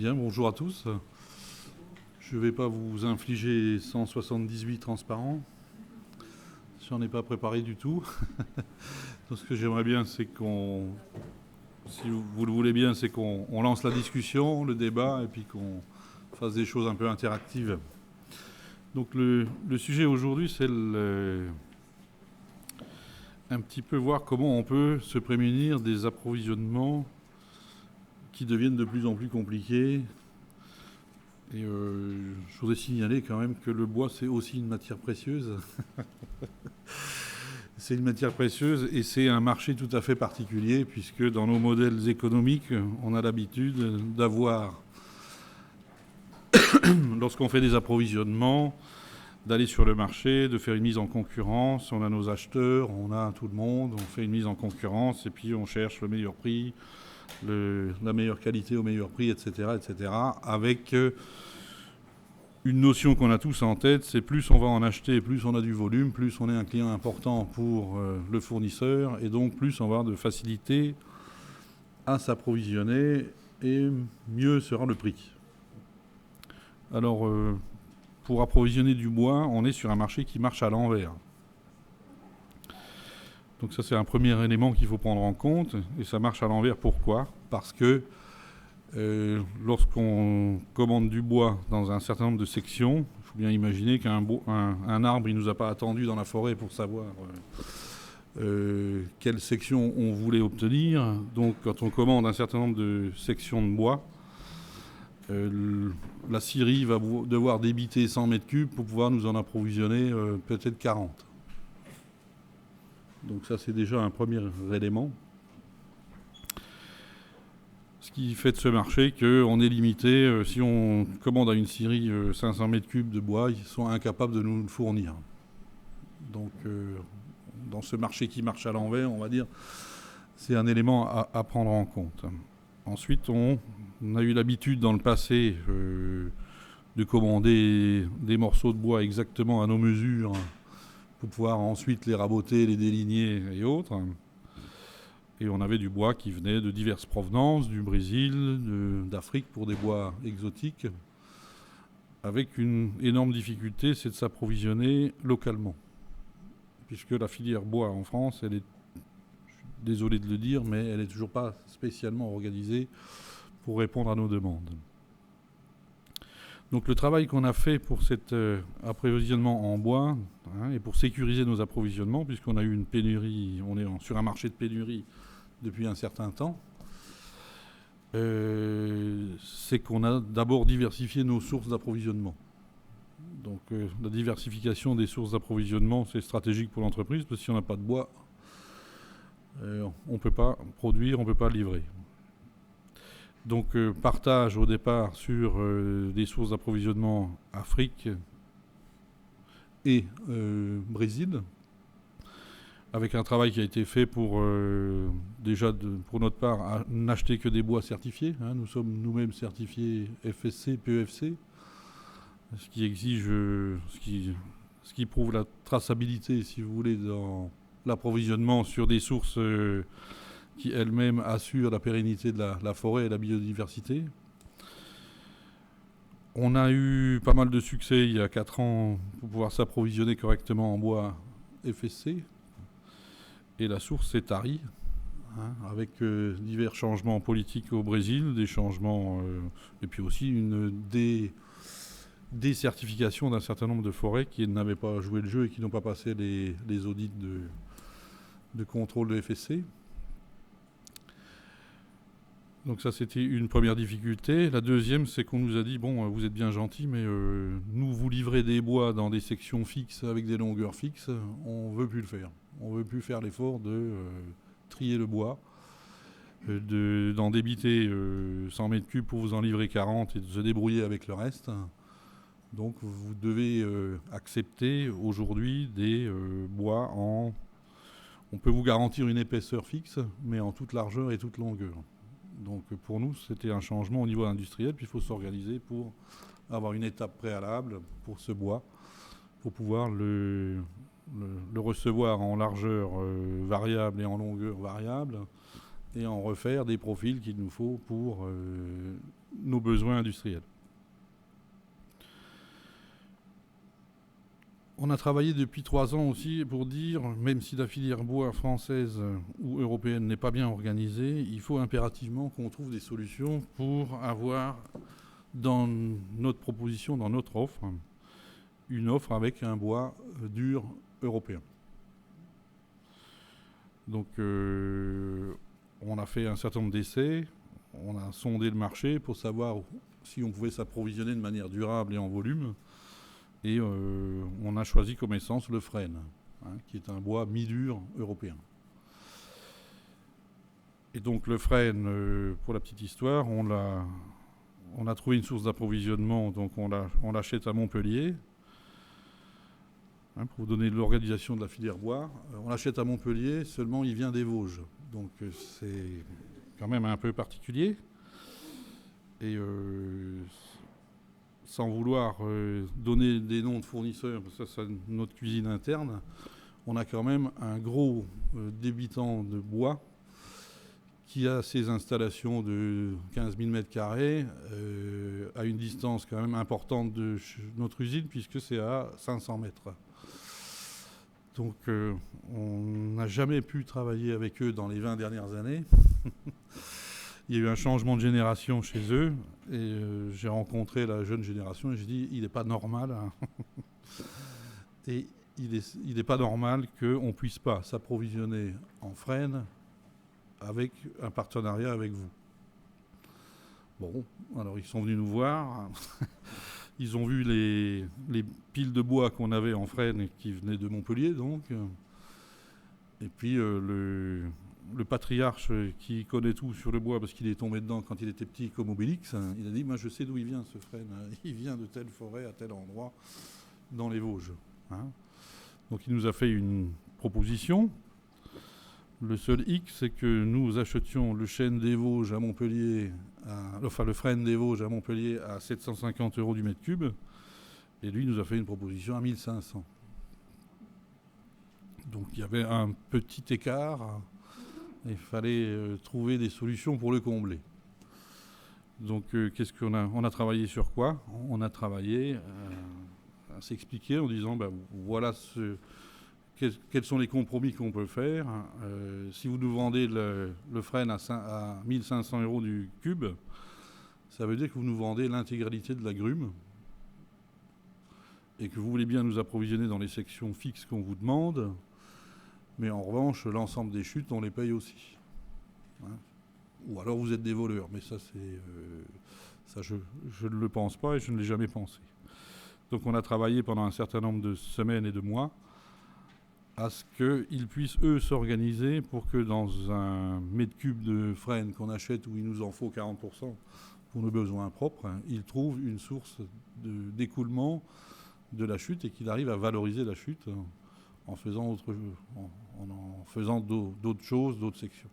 Bien, bonjour à tous. Je ne vais pas vous infliger 178 transparents. Je n'en ai pas préparé du tout. Donc, ce que j'aimerais bien, c'est si vous le voulez bien, c'est qu'on lance la discussion, le débat, et puis qu'on fasse des choses un peu interactives. Donc le sujet aujourd'hui, c'est un petit peu voir comment on peut se prémunir des approvisionnements qui deviennent de plus en plus compliqués. Et je voudrais signaler quand même que le bois, c'est aussi une matière précieuse. C'est une matière précieuse et c'est un marché tout à fait particulier puisque dans nos modèles économiques, on a l'habitude d'avoir, lorsqu'on fait des approvisionnements, d'aller sur le marché, de faire une mise en concurrence. On a nos acheteurs, on a tout le monde, on fait une mise en concurrence et puis on cherche le meilleur prix, la meilleure qualité au meilleur prix, etc., avec une notion qu'on a tous en tête, c'est plus on va en acheter, plus on a du volume, plus on est un client important pour le fournisseur, et donc plus on va avoir de facilité à s'approvisionner, et mieux sera le prix. Alors, pour approvisionner du bois, on est sur un marché qui marche à l'envers. Donc ça, c'est un premier élément qu'il faut prendre en compte, et ça marche à l'envers, pourquoi ? Parce que lorsqu'on commande du bois dans un certain nombre de sections, il faut bien imaginer qu'un arbre, il ne nous a pas attendu dans la forêt pour savoir quelle section on voulait obtenir. Donc quand on commande un certain nombre de sections de bois, la scierie va devoir débiter 100 mètres cubes pour pouvoir nous en approvisionner peut-être 40. Donc ça, c'est déjà un premier élément. Ce qui fait de ce marché qu'on est limité. Si on commande à une scierie 500 mètres cubes de bois, ils sont incapables de nous le fournir. Donc, dans ce marché qui marche à l'envers, on va dire, c'est un élément à prendre en compte. Ensuite, on a eu l'habitude dans le passé de commander des morceaux de bois exactement à nos mesures pour pouvoir ensuite les raboter, les déligner et autres. Et on avait du bois qui venait de diverses provenances, du Brésil, d'Afrique pour des bois exotiques, avec une énorme difficulté, c'est de s'approvisionner localement. Puisque la filière bois en France, elle est, je suis désolé de le dire, mais elle n'est toujours pas spécialement organisée pour répondre à nos demandes. Donc le travail qu'on a fait pour cet approvisionnement en bois, et pour sécuriser nos approvisionnements, puisqu'on a eu une pénurie, on est sur un marché de pénurie depuis un certain temps, c'est qu'on a d'abord diversifié nos sources d'approvisionnement. Donc la diversification des sources d'approvisionnement, c'est stratégique pour l'entreprise, parce que si on n'a pas de bois, on ne peut pas produire, on ne peut pas livrer. Donc partage au départ sur des sources d'approvisionnement Afrique et Brésil, avec un travail qui a été fait pour déjà pour notre part n'acheter que des bois certifiés. Nous sommes nous-mêmes certifiés FSC, PEFC, ce qui exige, ce qui prouve la traçabilité, si vous voulez, dans l'approvisionnement sur des sources qui elles-mêmes assurent la pérennité de la forêt et la biodiversité. On a eu pas mal de succès il y a 4 ans pour pouvoir s'approvisionner correctement en bois FSC. Et la source c'est tarie, avec divers changements politiques au Brésil, des changements, et puis aussi une décertification d'un certain nombre de forêts qui n'avaient pas joué le jeu et qui n'ont pas passé les audits de contrôle de FSC. Donc ça, c'était une première difficulté. La deuxième, c'est qu'on nous a dit, bon, vous êtes bien gentil, mais nous vous livrez des bois dans des sections fixes avec des longueurs fixes, on ne veut plus le faire. On ne veut plus faire l'effort de trier le bois, d'en débiter 100 mètres cubes pour vous en livrer 40 et de se débrouiller avec le reste. Donc vous devez accepter aujourd'hui des bois en... On peut vous garantir une épaisseur fixe, mais en toute largeur et toute longueur. Donc pour nous, c'était un changement au niveau industriel, puis il faut s'organiser pour avoir une étape préalable pour ce bois, pour pouvoir le recevoir en largeur variable et en longueur variable, et en refaire des profils qu'il nous faut pour nos besoins industriels. On a travaillé depuis 3 ans aussi pour dire, même si la filière bois française ou européenne n'est pas bien organisée, il faut impérativement qu'on trouve des solutions pour avoir dans notre proposition, dans notre offre, une offre avec un bois dur européen. Donc on a fait un certain nombre d'essais, on a sondé le marché pour savoir si on pouvait s'approvisionner de manière durable et en volume. Et on a choisi comme essence le frêne, qui est un bois mi-dur européen. Et donc le frêne, pour la petite histoire, on a trouvé une source d'approvisionnement, donc on l'achète à Montpellier. Pour vous donner l'organisation de la filière bois, on l'achète à Montpellier, seulement il vient des Vosges. Donc c'est quand même un peu particulier. Et sans vouloir donner des noms de fournisseurs, parce que ça c'est notre cuisine interne, on a quand même un gros débitant de bois qui a ses installations de 15 000 m² à une distance quand même importante de notre usine, puisque c'est à 500 mètres. Donc on n'a jamais pu travailler avec eux dans les 20 dernières années. Il y a eu un changement de génération chez eux et j'ai rencontré la jeune génération et j'ai dit il n'est pas normal et il n'est pas normal qu'on ne puisse pas s'approvisionner en frêne avec un partenariat avec vous. Bon, alors ils sont venus nous voir, ils ont vu les piles de bois qu'on avait en frêne qui venaient de Montpellier donc, et puis le patriarche qui connaît tout sur le bois parce qu'il est tombé dedans quand il était petit comme Obélix, il a dit moi je sais d'où il vient ce frêne, il vient de telle forêt à tel endroit dans les Vosges. Donc il nous a fait une proposition. Le seul hic, c'est que nous achetions le chêne des Vosges à Montpellier, le frêne des Vosges à Montpellier à 750 € du mètre cube, et lui nous a fait une proposition à 1500. Donc il y avait un petit écart. Il fallait trouver des solutions pour le combler. Donc qu'est-ce qu'on a ? On a travaillé sur quoi ? On a travaillé à s'expliquer en disant voilà quels sont les compromis qu'on peut faire. Si vous nous vendez le frêne à 1500 € du cube, ça veut dire que vous nous vendez l'intégralité de la grume et que vous voulez bien nous approvisionner dans les sections fixes qu'on vous demande. Mais en revanche, l'ensemble des chutes, on les paye aussi. Ou alors vous êtes des voleurs. Mais ça, je ne le pense pas et je ne l'ai jamais pensé. Donc on a travaillé pendant un certain nombre de semaines et de mois à ce qu'ils puissent, eux, s'organiser pour que dans un mètre cube de frêne qu'on achète où il nous en faut 40% pour nos besoins propres, ils trouvent une source d'écoulement de la chute et qu'ils arrivent à valoriser la chute en faisant d'autres choses, d'autres sections.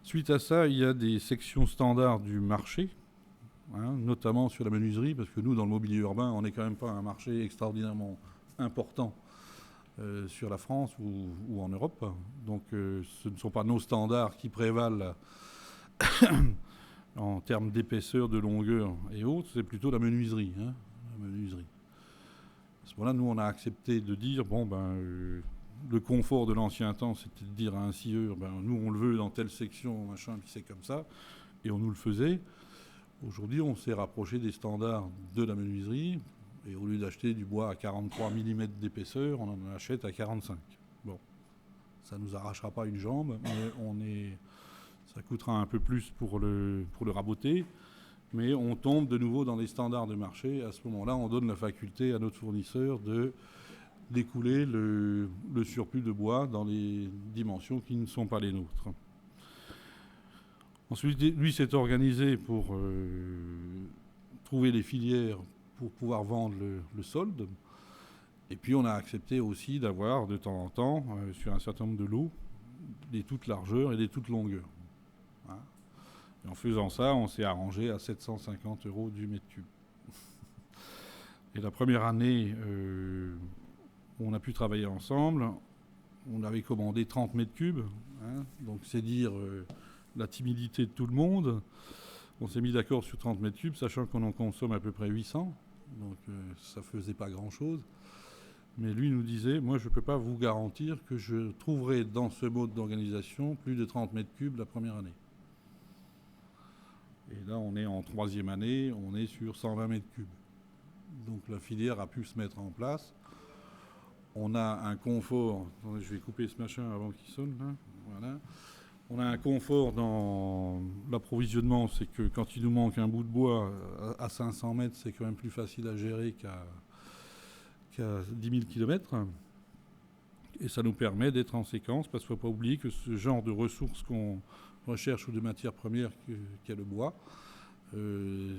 Suite à ça, il y a des sections standards du marché, notamment sur la menuiserie, parce que nous, dans le mobilier urbain, on n'est quand même pas un marché extraordinairement important sur la France ou en Europe. Donc ce ne sont pas nos standards qui prévalent en termes d'épaisseur, de longueur et autres, c'est plutôt la menuiserie. La menuiserie. À ce moment-là, nous, on a accepté de dire, le confort de l'ancien temps, c'était de dire à un scieur, nous, on le veut dans telle section, machin, puis c'est comme ça, et on nous le faisait. Aujourd'hui, on s'est rapproché des standards de la menuiserie, et au lieu d'acheter du bois à 43 mm d'épaisseur, on en achète à 45. Bon, ça ne nous arrachera pas une jambe, mais ça coûtera un peu plus pour le raboter. Mais on tombe de nouveau dans les standards de marché. À ce moment-là, on donne la faculté à notre fournisseur d'écouler le surplus de bois dans les dimensions qui ne sont pas les nôtres. Ensuite, lui s'est organisé pour trouver les filières pour pouvoir vendre le solde. Et puis on a accepté aussi d'avoir de temps en temps, sur un certain nombre de lots, des toutes largeurs et des toutes longueurs. Et en faisant ça, on s'est arrangé à 750 € du mètre cube. Et la première année, on a pu travailler ensemble. On avait commandé 30 mètres cubes. Donc c'est dire la timidité de tout le monde. On s'est mis d'accord sur 30 mètres cubes, sachant qu'on en consomme à peu près 800. Donc ça ne faisait pas grand-chose. Mais lui nous disait, moi je ne peux pas vous garantir que je trouverai dans ce mode d'organisation plus de 30 mètres cubes la première année. Et là on est en 3e année, on est sur 120 mètres cubes. Donc la filière a pu se mettre en place. On a un confort, attendez, je vais couper ce machin avant qu'il sonne là. Voilà. On a un confort dans l'approvisionnement, c'est que quand il nous manque un bout de bois à 500 mètres, c'est quand même plus facile à gérer qu'à 10 000 km. Et ça nous permet d'être en séquence, parce qu'il ne faut pas oublier que ce genre de ressources qu'on recherche ou de matières premières qu'est le bois,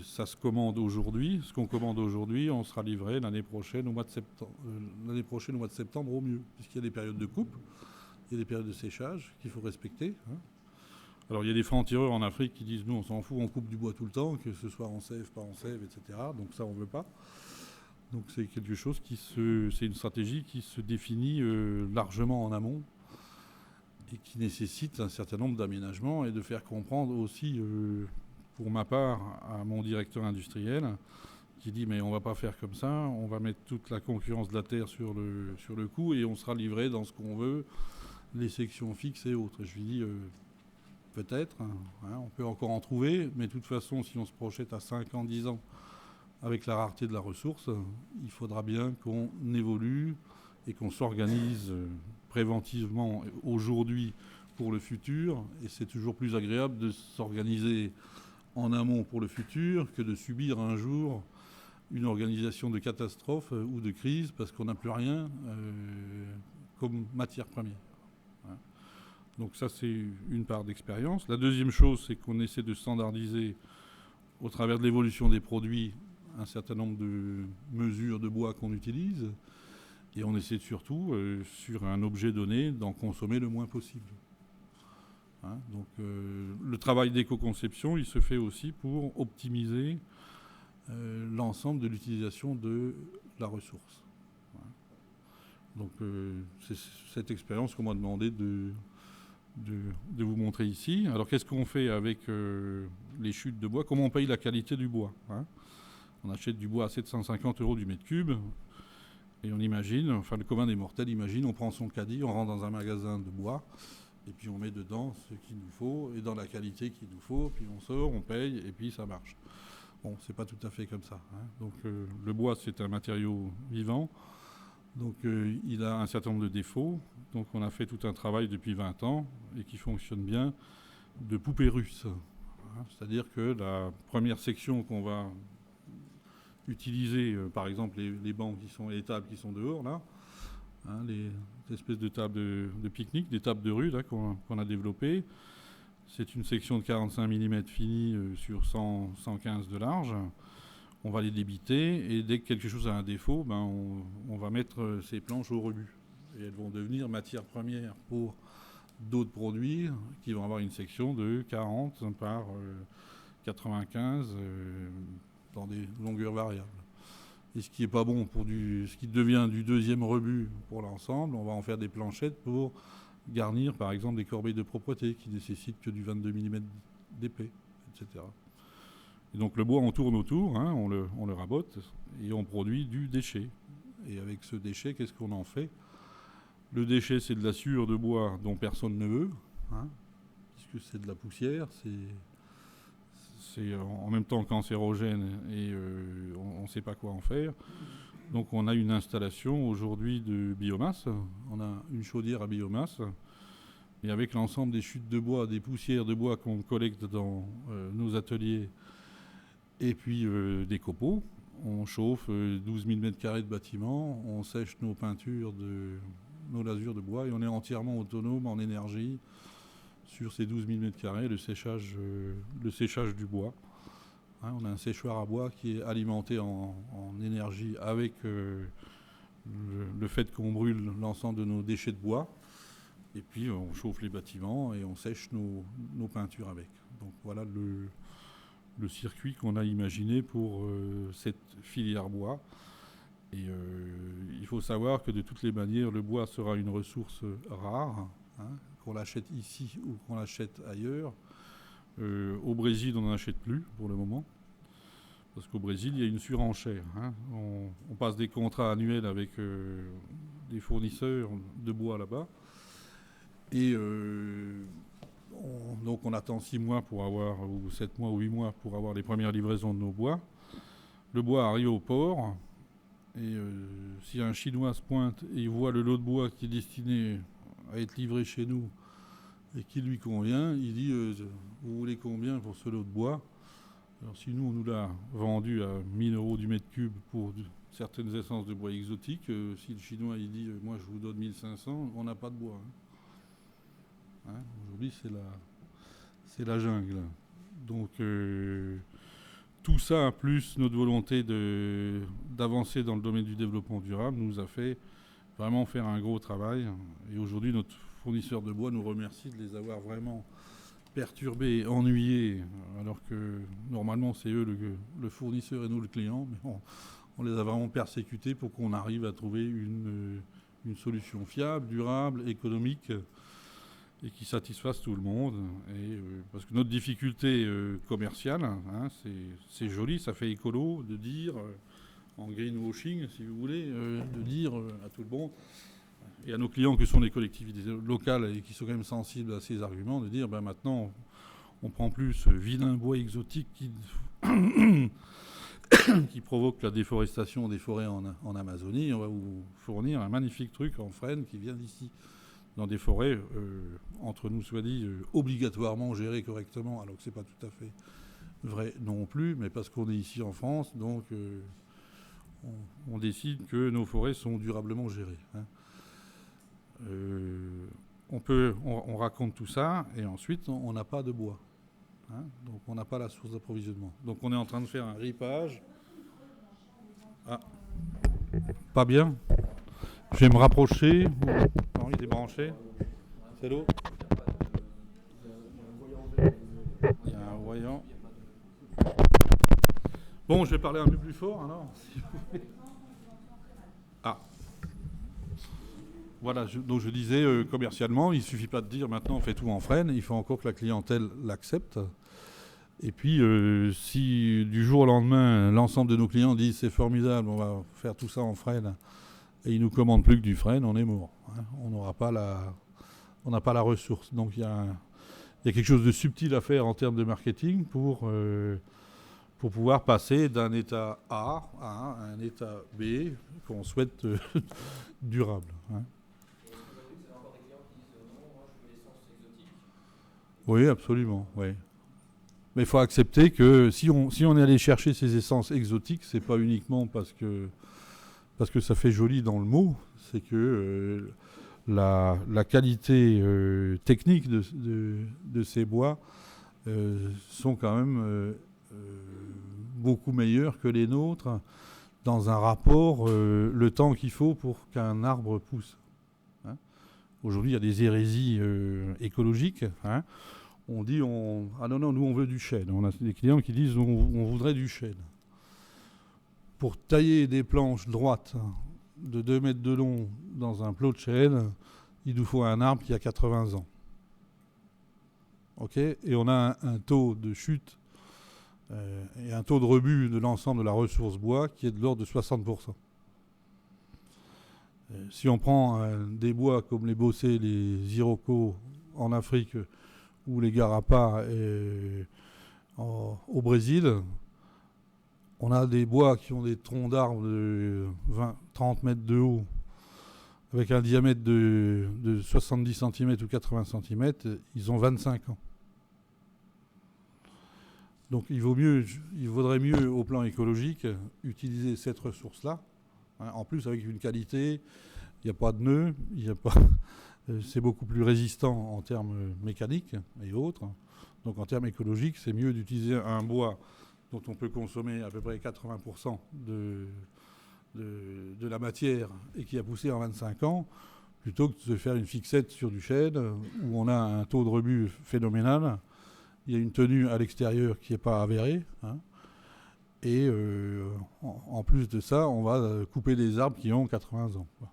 ça se commande aujourd'hui. Ce qu'on commande aujourd'hui, on sera livré l'année prochaine au mois de septembre au mieux, puisqu'il y a des périodes de coupe, il y a des périodes de séchage qu'il faut respecter. Alors il y a des francs-tireurs en Afrique qui disent nous on s'en fout, on coupe du bois tout le temps, que ce soit en sève, pas en sève, etc. Donc ça on ne veut pas. Donc c'est quelque chose c'est une stratégie qui se définit largement en amont et qui nécessite un certain nombre d'aménagements et de faire comprendre aussi, pour ma part, à mon directeur industriel, qui dit mais on va pas faire comme ça, on va mettre toute la concurrence de la terre sur le coup et on sera livré dans ce qu'on veut, les sections fixes et autres. Et je lui dis peut-être, on peut encore en trouver, mais de toute façon si on se projette à 5 ans, 10 ans, avec la rareté de la ressource, il faudra bien qu'on évolue et qu'on s'organise préventivement aujourd'hui pour le futur. Et c'est toujours plus agréable de s'organiser en amont pour le futur que de subir un jour une organisation de catastrophe ou de crise parce qu'on n'a plus rien comme matière première. Donc ça, c'est une part d'expérience. La deuxième chose, c'est qu'on essaie de standardiser au travers de l'évolution des produits un certain nombre de mesures de bois qu'on utilise et on essaie surtout, sur un objet donné, d'en consommer le moins possible. Donc le travail d'éco-conception, il se fait aussi pour optimiser l'ensemble de l'utilisation de la ressource. Donc c'est cette expérience qu'on m'a demandé de vous montrer ici. Alors qu'est-ce qu'on fait avec les chutes de bois? Comment on paye la qualité du bois? On achète du bois à 750 € du mètre cube et on imagine, enfin le commun des mortels imagine, on prend son caddie, on rentre dans un magasin de bois et puis on met dedans ce qu'il nous faut et dans la qualité qu'il nous faut, puis on sort, on paye et puis ça marche. Bon, c'est pas tout à fait comme ça. Donc le bois c'est un matériau vivant, donc il a un certain nombre de défauts. Donc on a fait tout un travail depuis 20 ans et qui fonctionne bien de poupée russe. C'est-à-dire que la première section qu'on va utiliser, par exemple les bancs les tables qui sont dehors là, les espèces de tables de pique-nique, des tables de rue là qu'on a développées. C'est une section de 45 mm finie sur 115 de large. On va les débiter et dès que quelque chose a un défaut, on va mettre ces planches au rebut. Et elles vont devenir matière première pour d'autres produits qui vont avoir une section de 40 par 95 dans des longueurs variables. Et ce qui n'est pas bon pour ce qui devient du deuxième rebut pour l'ensemble, on va en faire des planchettes pour garnir par exemple des corbeilles de propreté qui nécessitent que du 22 mm d'épais, etc. Et donc le bois on tourne autour, on le rabote et on produit du déchet. Et avec ce déchet, qu'est-ce qu'on en fait? Le déchet c'est de la sciure de bois dont personne ne veut, puisque c'est de la poussière, c'est en même temps cancérogène et on ne sait pas quoi en faire. Donc on a une installation aujourd'hui de biomasse, on a une chaudière à biomasse, et avec l'ensemble des chutes de bois, des poussières de bois qu'on collecte dans nos ateliers, et puis des copeaux, on chauffe 12 000 m² de bâtiment, on sèche nos peintures, nos lasures de bois, et on est entièrement autonome en énergie sur ces 12 000 m², le séchage du bois. On a un séchoir à bois qui est alimenté en énergie avec le fait qu'on brûle l'ensemble de nos déchets de bois. Et puis on chauffe les bâtiments et on sèche nos peintures avec. Donc voilà le circuit qu'on a imaginé pour cette filière bois. Et il faut savoir que de toutes les manières, le bois sera une ressource rare, qu'on l'achète ici ou qu'on l'achète ailleurs. Au Brésil, on n'en achète plus pour le moment. Parce qu'au Brésil, il y a une surenchère. Hein. On passe des contrats annuels avec des fournisseurs de bois là-bas. Et donc on attend 6 mois pour avoir, ou 7 mois ou 8 mois pour avoir les premières livraisons de nos bois. Le bois arrive au port. Et si un Chinois se pointe et il voit le lot de bois qui est destiné à être livré chez nous et qui lui convient, il dit vous voulez combien pour ce lot de bois? Alors si nous on nous l'a vendu à 1000 € du mètre cube pour certaines essences de bois exotiques, si le Chinois il dit moi je vous donne 1500, on n'a pas de bois. Hein. Aujourd'hui c'est la jungle. Donc tout ça, plus notre volonté d'avancer dans le domaine du développement durable, nous a fait vraiment faire un gros travail. Et aujourd'hui, notre fournisseur de bois nous remercie de les avoir vraiment perturbés, ennuyés, alors que normalement c'est eux le fournisseur et nous le client. Mais on les a vraiment persécutés pour qu'on arrive à trouver une solution fiable, durable, économique et qui satisfasse tout le monde. Et, parce que notre difficulté commerciale, hein, c'est joli, ça fait écolo de dire, en greenwashing si vous voulez, de dire à tout le monde, et à nos clients que sont les collectivités locales et qui sont quand même sensibles à ces arguments, de dire maintenant on prend plus ce vilain bois exotique qui provoque la déforestation des forêts en Amazonie, on va vous fournir un magnifique truc en frêne qui vient d'ici, dans des forêts, entre nous soit dit, obligatoirement gérées correctement, alors que ce n'est pas tout à fait vrai non plus, mais parce qu'on est ici en France, donc on décide que nos forêts sont durablement gérées. Hein. On raconte tout ça, et ensuite on n'a pas de bois. Hein, donc on n'a pas la source d'approvisionnement. Donc on est en train de faire un ripage. Ah, pas bien. Je vais me rapprocher. Non, il est branché. C'est l'eau. Il y a un voyant. Bon, je vais parler un peu plus fort alors. Ah. Voilà, donc je disais commercialement, il ne suffit pas de dire maintenant on fait tout en frêne, il faut encore que la clientèle l'accepte. Et puis si du jour au lendemain, l'ensemble de nos clients disent c'est formidable, on va faire tout ça en frêne, et ils nous commandent plus que du frêne, on est mort. Hein. On n'a pas la ressource. Donc il y a quelque chose de subtil à faire en termes de marketing pour pouvoir passer d'un état A à un état B qu'on souhaite durable. Hein. Oui, absolument. Oui. Mais il faut accepter que si on est allé chercher ces essences exotiques, c'est pas uniquement parce que ça fait joli dans le mot, c'est que la qualité technique de ces bois sont quand même beaucoup meilleures que les nôtres dans un rapport le temps qu'il faut pour qu'un arbre pousse. Hein. Aujourd'hui, il y a des hérésies écologiques. Hein. On dit, ah non, nous on veut du chêne. On a des clients qui disent, on voudrait du chêne. Pour tailler des planches droites de 2 mètres de long dans un plot de chêne, il nous faut un arbre qui a 80 ans. Okay, et on a un taux de chute et un taux de rebut de l'ensemble de la ressource bois qui est de l'ordre de 60%. Si on prend des bois comme les bossés, les irocos en Afrique ou les garapas au Brésil, on a des bois qui ont des troncs d'arbres de 30 mètres de haut, avec un diamètre de 70 cm ou 80 cm, ils ont 25 ans. Donc il vaudrait mieux, au plan écologique, utiliser cette ressource-là, hein, en plus avec une qualité, il n'y a pas de nœuds, c'est beaucoup plus résistant en termes mécaniques et autres. Donc en termes écologiques, c'est mieux d'utiliser un bois dont on peut consommer à peu près 80% de la matière et qui a poussé en 25 ans, plutôt que de se faire une fixette sur du chêne où on a un taux de rebut phénoménal. Il y a une tenue à l'extérieur qui n'est pas avérée. Hein, et en plus de ça, on va couper des arbres qui ont 80 ans. Quoi.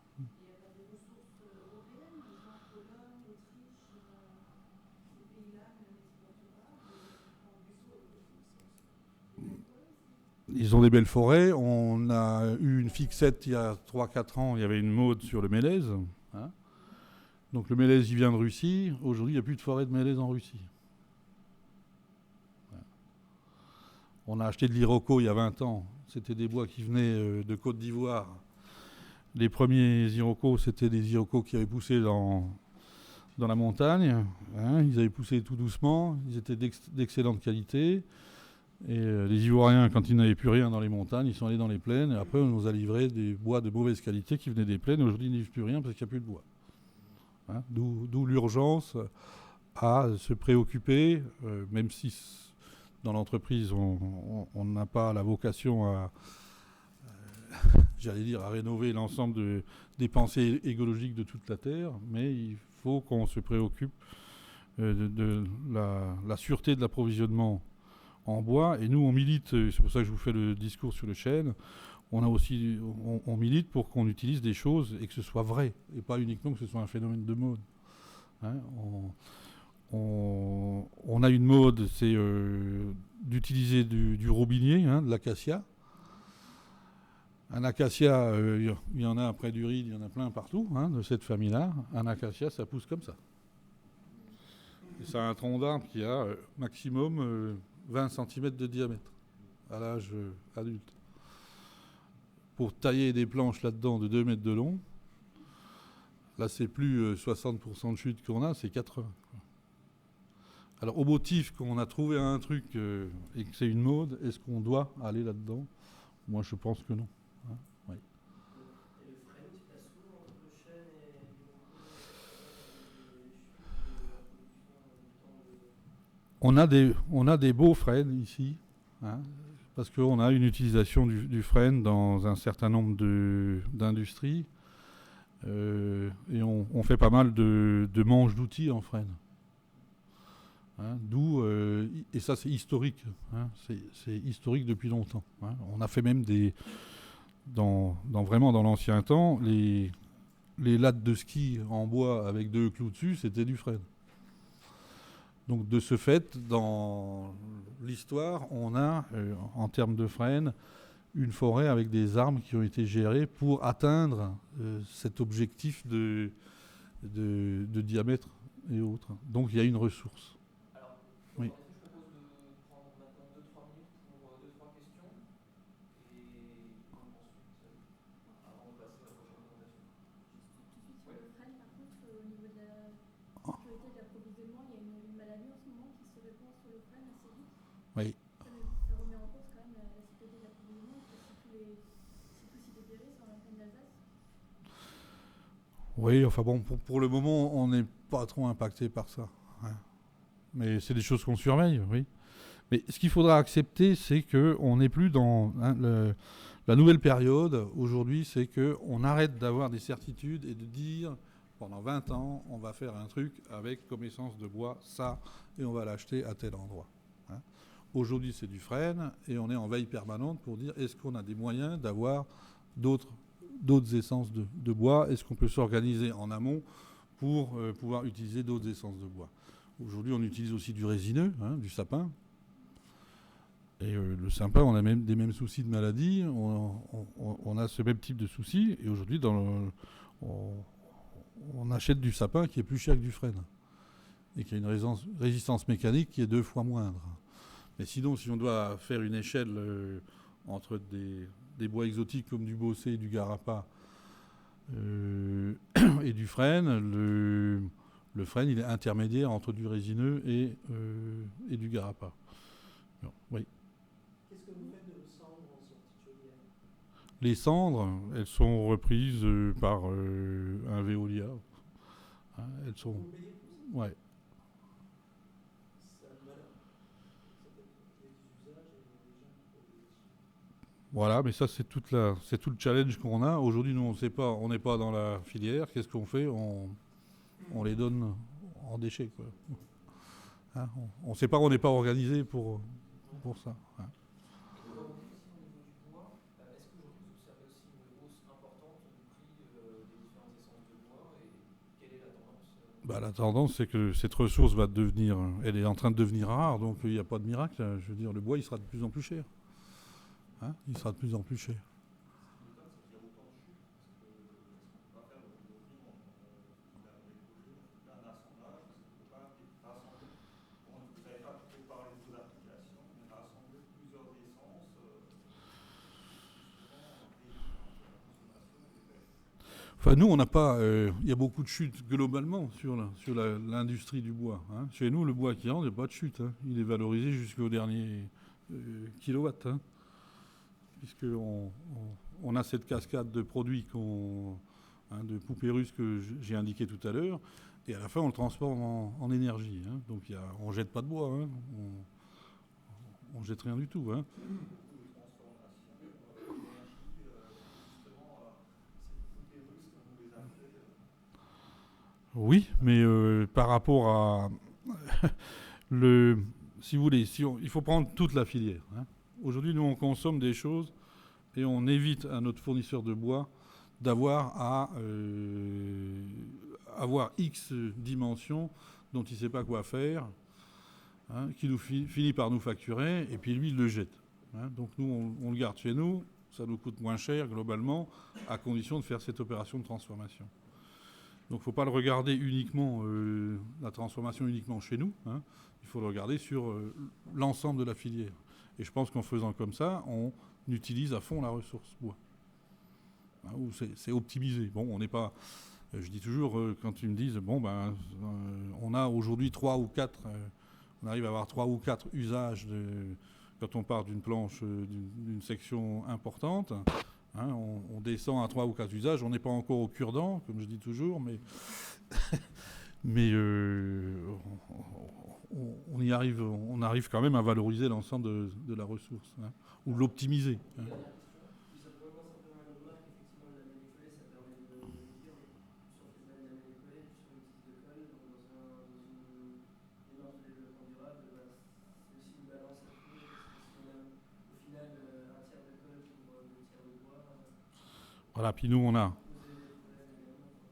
ils ont des belles forêts. On a eu une fixette il y a 3-4 ans, il y avait une mode sur le mélèze. Hein. Donc le mélèze, il vient de Russie. Aujourd'hui, il n'y a plus de forêt de mélèze en Russie. On a acheté de l'Iroko il y a 20 ans. C'était des bois qui venaient de Côte d'Ivoire. Les premiers Iroko, c'était des Iroko qui avaient poussé dans la montagne. Hein. Ils avaient poussé tout doucement. Ils étaient d'excellente qualité. Et les Ivoiriens, quand ils n'avaient plus rien dans les montagnes, ils sont allés dans les plaines. Et après, on nous a livré des bois de mauvaise qualité qui venaient des plaines. Et aujourd'hui, ils n'y livrent plus rien parce qu'il n'y a plus de bois. Hein. D'où l'urgence à se préoccuper, même si dans l'entreprise, on n'a pas la vocation à, j'allais dire, à rénover l'ensemble des pensées écologiques de toute la Terre, mais il faut qu'on se préoccupe de la sûreté de l'approvisionnement en bois. Et nous, on milite, c'est pour ça que je vous fais le discours sur le chêne, on milite pour qu'on utilise des choses et que ce soit vrai, et pas uniquement que ce soit un phénomène de mode. Hein, on a une mode, c'est d'utiliser du robinier, hein, de l'acacia. Un acacia, il y en a près du riz, il y en a plein partout, hein, de cette famille-là. Un acacia, ça pousse comme ça. Et ça a un tronc d'arbre qui a maximum 20 cm de diamètre à l'âge adulte. Pour tailler des planches là-dedans de 2 mètres de long, là c'est plus 60% de chute qu'on a, c'est 80. Alors au motif qu'on a trouvé un truc et que c'est une mode, est-ce qu'on doit aller là-dedans? Moi je pense que non. Hein, oui. Et le frêne, tu passes souvent entre le chêne et on a des beaux frênes ici, hein, parce qu'on a une utilisation du frêne dans un certain nombre d'industries et on fait pas mal de manches d'outils en frêne. Hein, et ça c'est historique, hein, c'est historique depuis longtemps. Hein. On a fait même vraiment dans l'ancien temps, les lattes de ski en bois avec 2 clous dessus, c'était du frêne. Donc de ce fait, dans l'histoire, on a, en termes de frêne, une forêt avec des arbres qui ont été gérés pour atteindre cet objectif de diamètre et autres. Donc il y a une ressource. Alors, oui. Je propose de prendre maintenant 2-3 minutes pour 2-3 questions. Et ensuite, avant de passer à la prochaine présentation. Tout de suite sur le frêne, par contre, au niveau de la sécurité de l'approvisionnement, il y a une maladie en ce moment qui se répand sur le frêne assez vite. Oui. Ça remet en cause quand même la sécurité de l'approvisionnement, parce que si tout s'y dépérit sur la plaine d'Alsace. Oui, enfin bon, pour le moment, on n'est pas trop impacté par ça. Hein. Mais c'est des choses qu'on surveille, oui. Mais ce qu'il faudra accepter, c'est qu'on n'est plus dans la nouvelle période. Aujourd'hui, c'est qu'on arrête d'avoir des certitudes et de dire, pendant 20 ans, on va faire un truc avec comme essence de bois, ça, et on va l'acheter à tel endroit. Hein. Aujourd'hui, c'est du frêne, et on est en veille permanente pour dire, est-ce qu'on a des moyens d'avoir d'autres essences de bois? Est-ce qu'on peut s'organiser en amont pour pouvoir utiliser d'autres essences de bois? Aujourd'hui, on utilise aussi du résineux, hein, du sapin. Et le sapin, on a même des mêmes soucis de maladie. On a ce même type de soucis. Et aujourd'hui, on achète du sapin qui est plus cher que du frêne. Et qui a une résistance mécanique qui est 2 fois moindre. Mais sinon, si on doit faire une échelle entre des bois exotiques comme du bossé et du garapa et du frêne, le frêne, il est intermédiaire entre du résineux et du garapa. Non, oui. Qu'est-ce que vous faites de vos cendres en sortie de chaudière? Les cendres, elles sont reprises par un Veolia. Hein, elles sont. Vous payez pour ça? Ouais. Ça a une valeur. Ça peut être des usages et des gens qui peuvent. Voilà, mais ça c'est tout le challenge qu'on a. Aujourd'hui, nous on sait pas, on n'est pas dans la filière. Qu'est-ce qu'on fait? On les donne en déchets, quoi. Hein, on ne sait pas, on n'est pas organisé pour ça. Hein. Est-ce qu'aujourd'hui vous observez aussi une hausse importante du prix des différentes essences de bois et quelle est la tendance? La tendance, c'est que cette ressource elle est en train de devenir rare, donc il n'y a pas de miracle. Je veux dire, le bois, il sera de plus en plus cher. hein, il sera de plus en plus cher. Enfin, nous, on n'a pas. Il y a beaucoup de chutes globalement sur l'industrie du bois. Hein. Chez nous, le bois qui rentre, il n'y a pas de chute. Hein. Il est valorisé jusqu'au dernier kilowatt. Hein. Puisqu'on a cette cascade de produits de poupées russes que j'ai indiqué tout à l'heure. Et à la fin, on le transforme en énergie. Hein. Donc, on ne jette pas de bois. Hein. On ne jette rien du tout. Hein. Oui, mais par rapport à si vous voulez, il faut prendre toute la filière. Hein. Aujourd'hui, nous, on consomme des choses et on évite à notre fournisseur de bois d'avoir à avoir X dimensions dont il ne sait pas quoi faire, hein, qui finit par nous facturer, et puis lui, il le jette. Hein. Donc nous, on le garde chez nous, ça nous coûte moins cher globalement, à condition de faire cette opération de transformation. Donc il ne faut pas le regarder uniquement, la transformation uniquement chez nous. Hein. Il faut le regarder sur l'ensemble de la filière. Et je pense qu'en faisant comme ça, on utilise à fond la ressource bois. Hein, c'est optimisé. Bon, on n'est pas... je dis toujours, quand ils me disent, on a aujourd'hui 3 ou 4... on arrive à avoir 3 ou 4 usages quand on part d'une planche, d'une section importante. Hein, on descend à 3 ou 4 usages, on n'est pas encore au cure-dent, comme je dis toujours, mais, on y arrive, on arrive quand même à valoriser l'ensemble de la ressource, hein, ou l'optimiser. Hein. Voilà, puis nous, on a...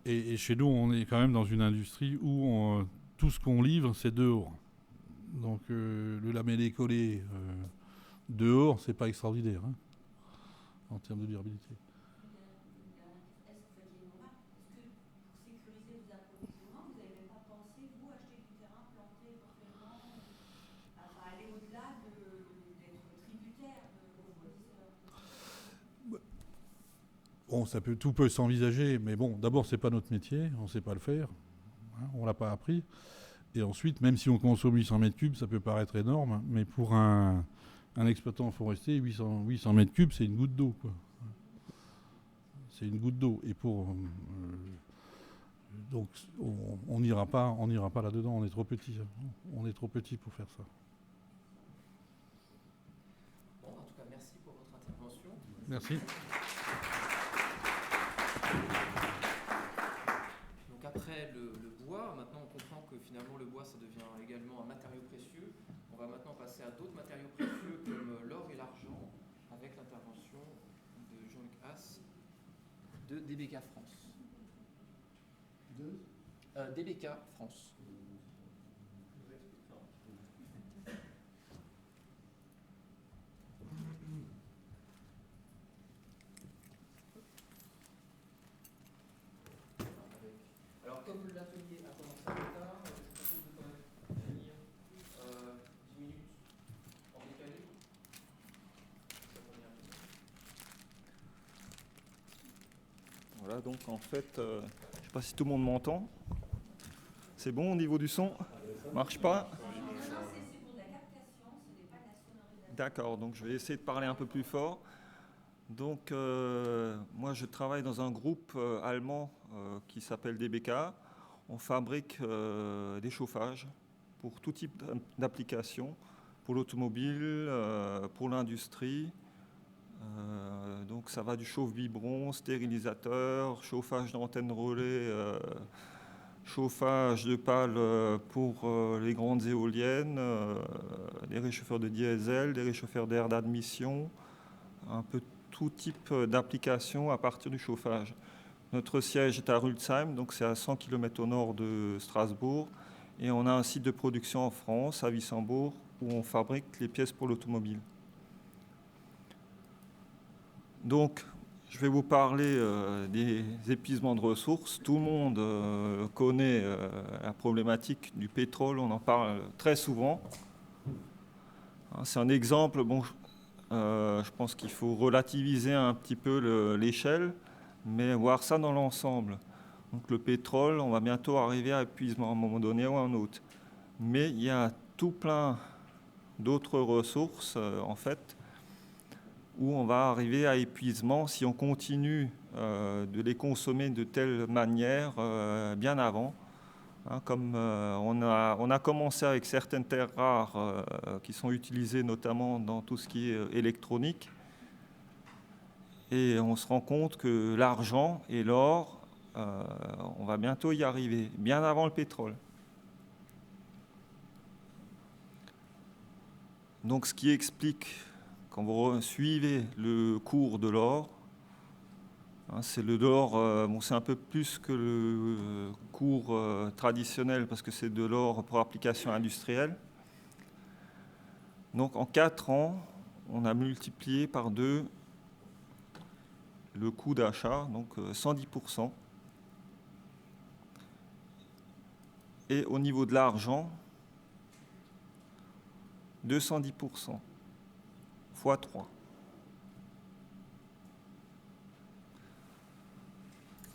Et chez nous, on est quand même dans une industrie où tout ce qu'on livre, c'est dehors. Donc le lamellé collé dehors, c'est pas extraordinaire, hein, en termes de durabilité. Bon, tout peut s'envisager, mais bon, d'abord, c'est pas notre métier, on ne sait pas le faire, hein, on l'a pas appris. Et ensuite, même si on consomme 800 mètres cubes, ça peut paraître énorme, mais pour un exploitant forestier, 800 mètres cubes, c'est une goutte d'eau, quoi. C'est une goutte d'eau. Et donc, on n'ira pas là-dedans, on est trop petit. On est trop petit pour faire ça. Bon, en tout cas, merci pour votre intervention. Merci. Donc après le bois, maintenant on comprend que finalement le bois ça devient également un matériau précieux. On va maintenant passer à d'autres matériaux précieux comme l'or et l'argent avec l'intervention de Jean-Luc Haas de DBK France. DBK France. Alors comme l'atelier a commencé un peu tard, je propose de quand même finir 10 minutes en décalé. Voilà, donc en fait, je ne sais pas si tout le monde m'entend. C'est bon au niveau du son? Marche pas? D'accord, donc je vais essayer de parler un peu plus fort. Donc moi je travaille dans un groupe allemand qui s'appelle DBK. On fabrique des chauffages pour tout type d'applications, pour l'automobile, pour l'industrie. Donc ça va du chauffe-biberon, stérilisateur, chauffage d'antennes relais, chauffage de pales pour les grandes éoliennes, des réchauffeurs de diesel, des réchauffeurs d'air d'admission, un peu tout type d'application à partir du chauffage. Notre siège est à Rulsheim, donc c'est à 100 km au nord de Strasbourg. Et on a un site de production en France, à Wissembourg, où on fabrique les pièces pour l'automobile. Donc, je vais vous parler des épuisements de ressources. Tout le monde connaît la problématique du pétrole, on en parle très souvent. C'est un exemple, bon, je pense qu'il faut relativiser un petit peu l'échelle, mais voir ça dans l'ensemble. Donc le pétrole, on va bientôt arriver à épuisement à un moment donné ou à un autre. Mais il y a tout plein d'autres ressources, en fait, où on va arriver à épuisement si on continue de les consommer de telle manière bien avant. Comme on a commencé avec certaines terres rares qui sont utilisées notamment dans tout ce qui est électronique. Et on se rend compte que l'argent et l'or, on va bientôt y arriver, bien avant le pétrole. Donc ce qui explique, quand vous suivez le cours de l'or, c'est le l'or, bon, c'est un peu plus que le cours traditionnel parce que c'est de l'or pour application industrielle. Donc en 4 ans, on a multiplié par 2 le coût d'achat, donc 110%. Et au niveau de l'argent, 210%, fois 3.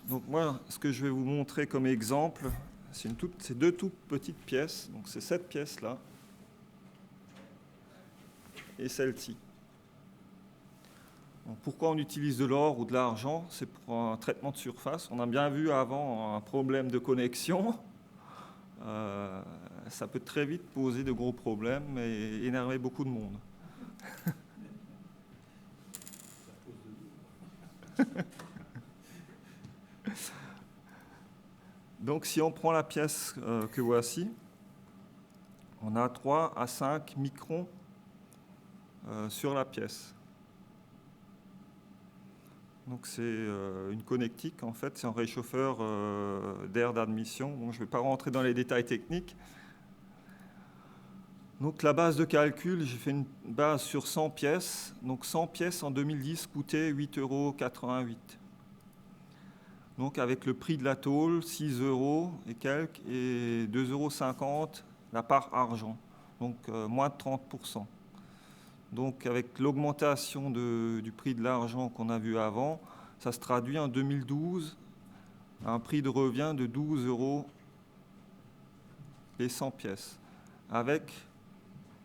Donc moi, ce que je vais vous montrer comme exemple, c'est 2 toutes petites pièces. Donc c'est cette pièce-là et celle-ci. Pourquoi on utilise de l'or ou de l'argent? C'est pour un traitement de surface. On a bien vu avant un problème de connexion. Ça peut très vite poser de gros problèmes et énerver beaucoup de monde. Donc si on prend la pièce que voici, on a 3 à 5 microns sur la pièce. Donc c'est une connectique, en fait, c'est un réchauffeur d'air d'admission. Bon, je ne vais pas rentrer dans les détails techniques. Donc la base de calcul, j'ai fait une base sur 100 pièces. Donc 100 pièces en 2010 coûtaient 8,88 €. Donc avec le prix de la tôle, 6 € et quelques, et 2,50 € la part argent. Donc moins de 30%. Donc avec l'augmentation du prix de l'argent qu'on a vu avant, ça se traduit en 2012 à un prix de revient de 12 € les 100 pièces. Avec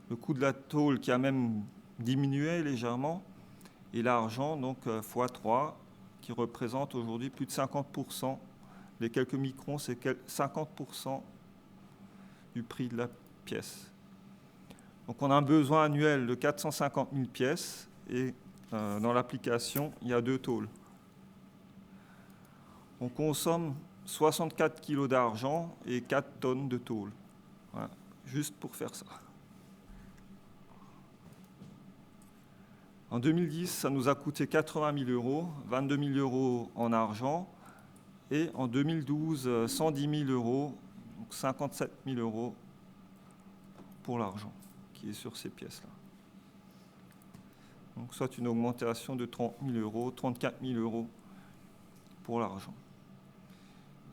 le coût de la tôle qui a même diminué légèrement, et l'argent, donc x3, qui représente aujourd'hui plus de 50%. Les quelques microns, c'est 50% du prix de la pièce. Donc on a un besoin annuel de 450 000 pièces, et dans l'application, il y a 2 tôles. On consomme 64 kg d'argent et 4 tonnes de tôle. Voilà, juste pour faire ça. En 2010, ça nous a coûté 80 000 €, 22 000 € en argent, et en 2012, 110 000 €, donc 57 000 € pour l'argent qui est sur ces pièces-là. Donc soit une augmentation de 30 000 €, 34 000 € pour l'argent.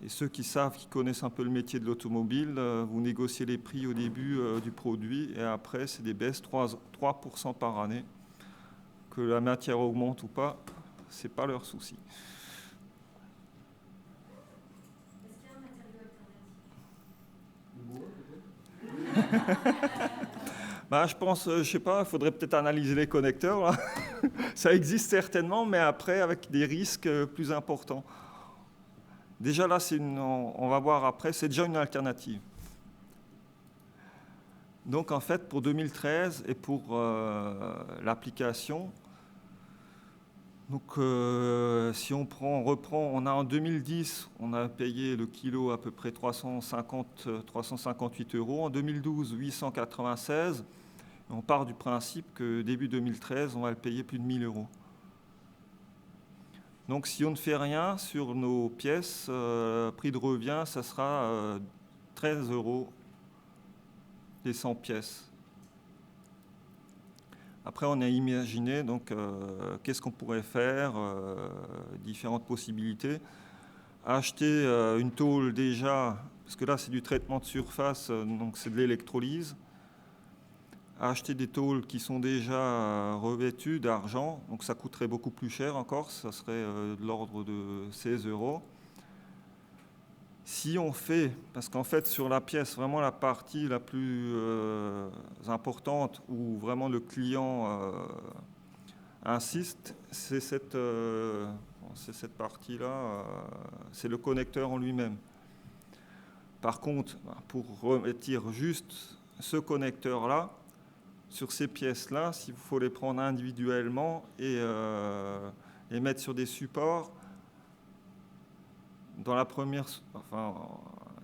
Et ceux qui savent, qui connaissent un peu le métier de l'automobile, vous négociez les prix au début du produit, et après, c'est des baisses 3% par année. Que la matière augmente ou pas, ce n'est pas leur souci. Est-ce qu'il y a un matériau alternatif? Je pense, je ne sais pas, il faudrait peut-être analyser les connecteurs. Là. Ça existe certainement, mais après, avec des risques plus importants. Déjà là, on va voir après, c'est déjà une alternative. Donc en fait, pour 2013 et pour l'application, donc si on reprend, on a en 2010, on a payé le kilo à peu près 358 €. En 2012, 896. Et on part du principe que début 2013, on va le payer plus de 1 000 €. Donc si on ne fait rien sur nos pièces, prix de revient, ça sera 13 € les 100 pièces. Après, on a imaginé donc qu'est-ce qu'on pourrait faire, différentes possibilités. Acheter une tôle déjà, parce que là c'est du traitement de surface, donc c'est de l'électrolyse. Acheter des tôles qui sont déjà revêtues d'argent, donc ça coûterait beaucoup plus cher encore, ça serait de l'ordre de 16 €. Si on fait, parce qu'en fait sur la pièce, vraiment la partie la plus importante où vraiment le client insiste, c'est cette partie-là, c'est le connecteur en lui-même. Par contre, pour revêtir juste ce connecteur-là, sur ces pièces-là, s'il faut les prendre individuellement et mettre sur des supports, dans la première, enfin,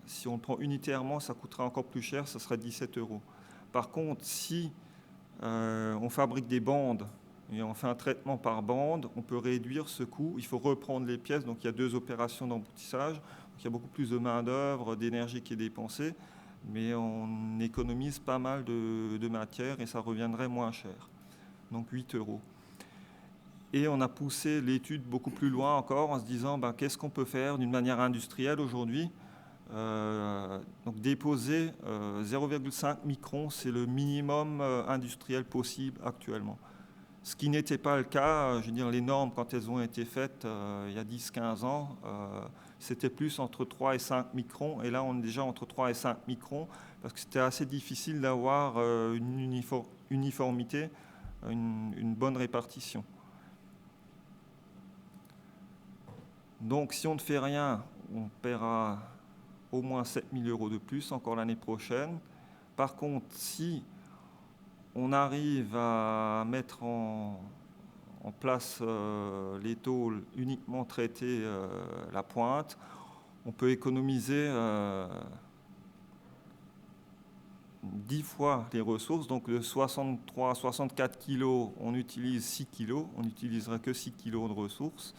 si on le prend unitairement, ça coûterait encore plus cher, ça serait 17 €. Par contre, si on fabrique des bandes et on fait un traitement par bande, on peut réduire ce coût. Il faut reprendre les pièces, donc il y a 2 opérations d'emboutissage. Donc il y a beaucoup plus de main-d'œuvre, d'énergie qui est dépensée, mais on économise pas mal de matière et ça reviendrait moins cher. Donc 8 €. Et on a poussé l'étude beaucoup plus loin encore en se disant qu'est-ce qu'on peut faire d'une manière industrielle aujourd'hui. Donc déposer 0,5 microns, c'est le minimum industriel possible actuellement. Ce qui n'était pas le cas, je veux dire, les normes, quand elles ont été faites il y a 10-15 ans, c'était plus entre 3 et 5 microns, et là on est déjà entre 3 et 5 microns, parce que c'était assez difficile d'avoir une uniformité, une bonne répartition. Donc si on ne fait rien, on paiera au moins 7 000 € de plus encore l'année prochaine. Par contre, si on arrive à mettre en place les tôles uniquement traitées la pointe, on peut économiser 10 fois les ressources. Donc de 63 à 64 kg, on utilise 6 kg, on n'utiliserait que 6 kg de ressources,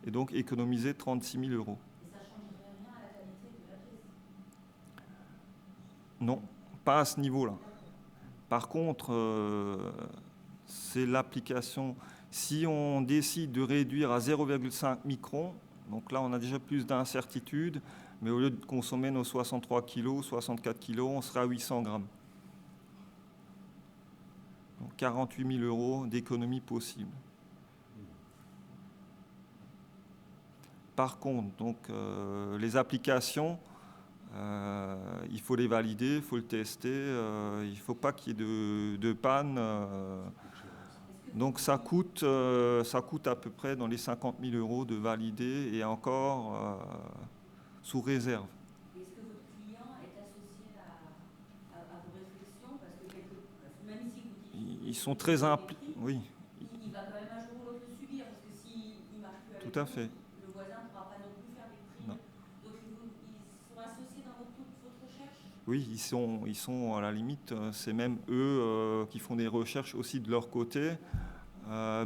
et donc économiser 36 000 €. Et ça ne changerait rien à la qualité de la pièce? Non, pas à ce niveau-là. Par contre, c'est l'application. Si on décide de réduire à 0,5 microns, donc là on a déjà plus d'incertitude, mais au lieu de consommer nos 63 kg, 64 kg, on sera à 800 grammes. Donc 48 000 € d'économie possible. Par contre, donc, les applications, il faut les valider, il faut le tester, il ne faut pas qu'il y ait de panne. Donc ça coûte à peu près dans les 50 000 € de valider, et encore sous réserve. Est-ce que votre client est associé à vos réflexions? Parce que même si Ils sont très impliqués. Oui, il va quand même un jour ou l'autre le subir, parce que s'il ne marche plus avec tout à vous, fait. le voisin ne pourra pas non plus faire des prix. Non. Donc ils sont associés dans toute votre recherche? Oui, ils sont à la limite, c'est même eux qui font des recherches aussi de leur côté.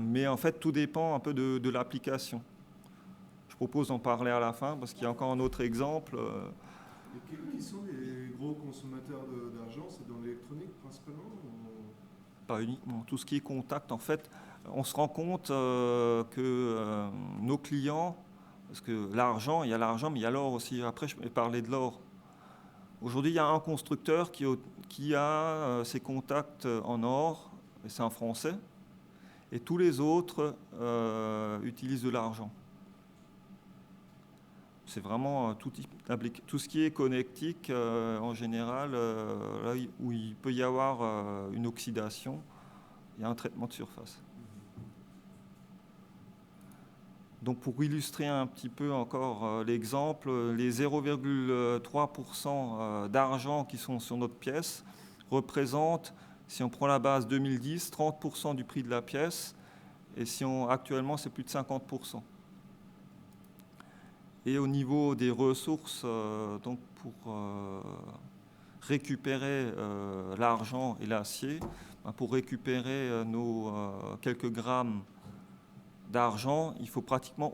Mais en fait, tout dépend un peu de l'application. Je propose d'en parler à la fin, parce qu'il y a encore un autre exemple. Et qui sont les gros consommateurs d'argent? C'est dans l'électronique principalement ou... Pas uniquement. Tout ce qui est contact, en fait, on se rend compte que nos clients, parce que l'argent, il y a l'argent, mais il y a l'or aussi. Après, je vais parler de l'or. Aujourd'hui, il y a un constructeur qui a ses contacts en or, et c'est un Français, et tous les autres utilisent de l'argent. C'est vraiment tout ce qui est connectique, en général, là où il peut y avoir une oxydation, il y a un traitement de surface. Donc pour illustrer un petit peu encore l'exemple, les 0,3% d'argent qui sont sur notre pièce représentent, si on prend la base 2010, 30% du prix de la pièce, et actuellement c'est plus de 50%. Et au niveau des ressources, donc pour récupérer l'argent et l'acier, pour récupérer nos quelques grammes d'argent, il faut pratiquement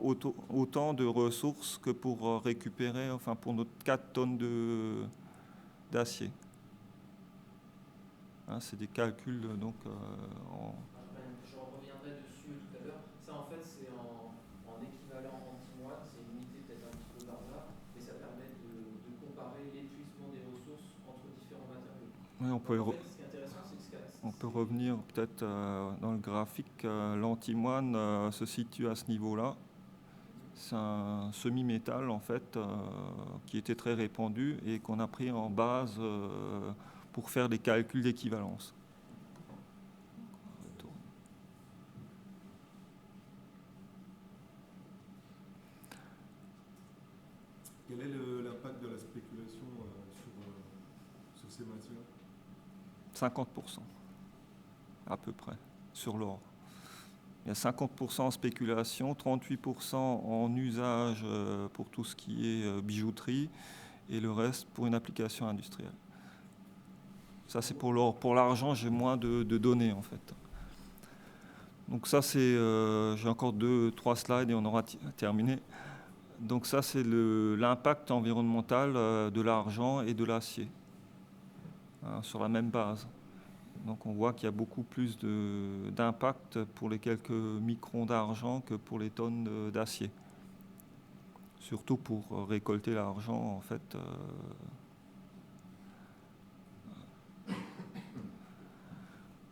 autant de ressources que pour récupérer, enfin pour notre 4 tonnes d'acier. Hein, c'est des calculs donc Oui, En fait, ce qui est intéressant, c'est que on peut revenir peut-être dans le graphique. L'antimoine se situe à ce niveau-là. C'est un semi-métal en fait qui était très répandu et qu'on a pris en base pour faire des calculs d'équivalence. Quel est l'impact de la spéculation sur ces matières? 50% à peu près sur l'or. Il y a 50% en spéculation, 38% en usage pour tout ce qui est bijouterie et le reste pour une application industrielle. Ça c'est pour l'or. Pour l'argent, j'ai moins de données en fait. Donc ça c'est, j'ai encore 2-3 slides et on aura terminé. Donc ça c'est l'impact environnemental de l'argent et de l'acier sur la même base. Donc on voit qu'il y a beaucoup plus d'impact pour les quelques microns d'argent que pour les tonnes d'acier. Surtout pour récolter l'argent en fait.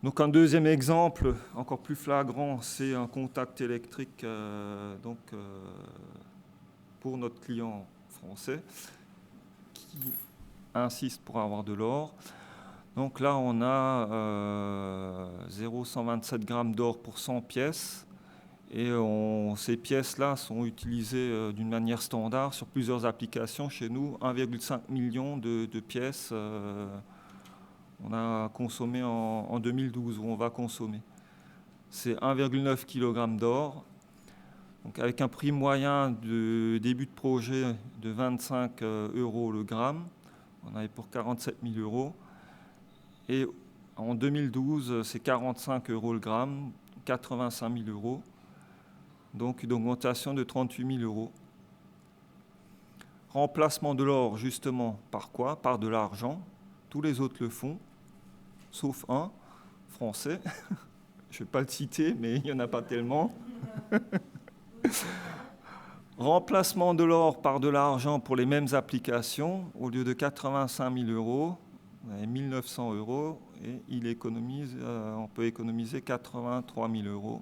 Donc un deuxième exemple, encore plus flagrant, c'est un contact électrique pour notre client français qui insiste pour avoir de l'or. Donc là, on a 0,127 g d'or pour 100 pièces. Et ces pièces-là sont utilisées d'une manière standard sur plusieurs applications. Chez nous, 1,5 million de pièces on a consommé en 2012, où on va consommer. C'est 1,9 kg d'or. Donc avec un prix moyen de début de projet de 25 € le gramme. On avait pour 47 000 €. Et en 2012, c'est 45 € le gramme, 85 000 €. Donc une augmentation de 38 000 €. Remplacement de l'or, justement, par quoi? Par de l'argent. Tous les autres le font, sauf un, français. Je ne vais pas le citer, mais il n'y en a pas tellement. Remplacement de l'or par de l'argent pour les mêmes applications. Au lieu de 85 000 €, on avait 1 900 € et on peut économiser 83 000 €.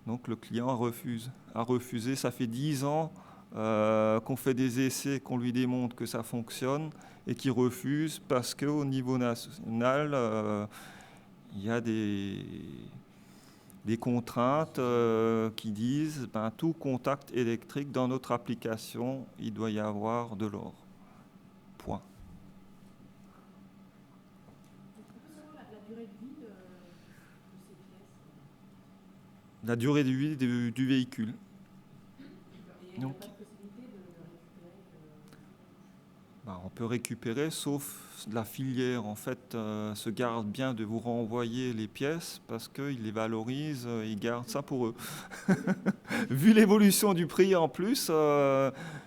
Donc le client a refusé. Ça fait 10 ans qu'on fait des essais, qu'on lui démontre que ça fonctionne et qu'il refuse parce qu'au niveau national, il y a des contraintes qui disent tout contact électrique dans notre application, il doit y avoir de l'or. Point. La durée de vie du véhicule. Donc, on peut récupérer, sauf la filière en fait se garde bien de vous renvoyer les pièces parce qu'ils les valorisent, ils gardent ça pour eux. Vu l'évolution du prix en plus,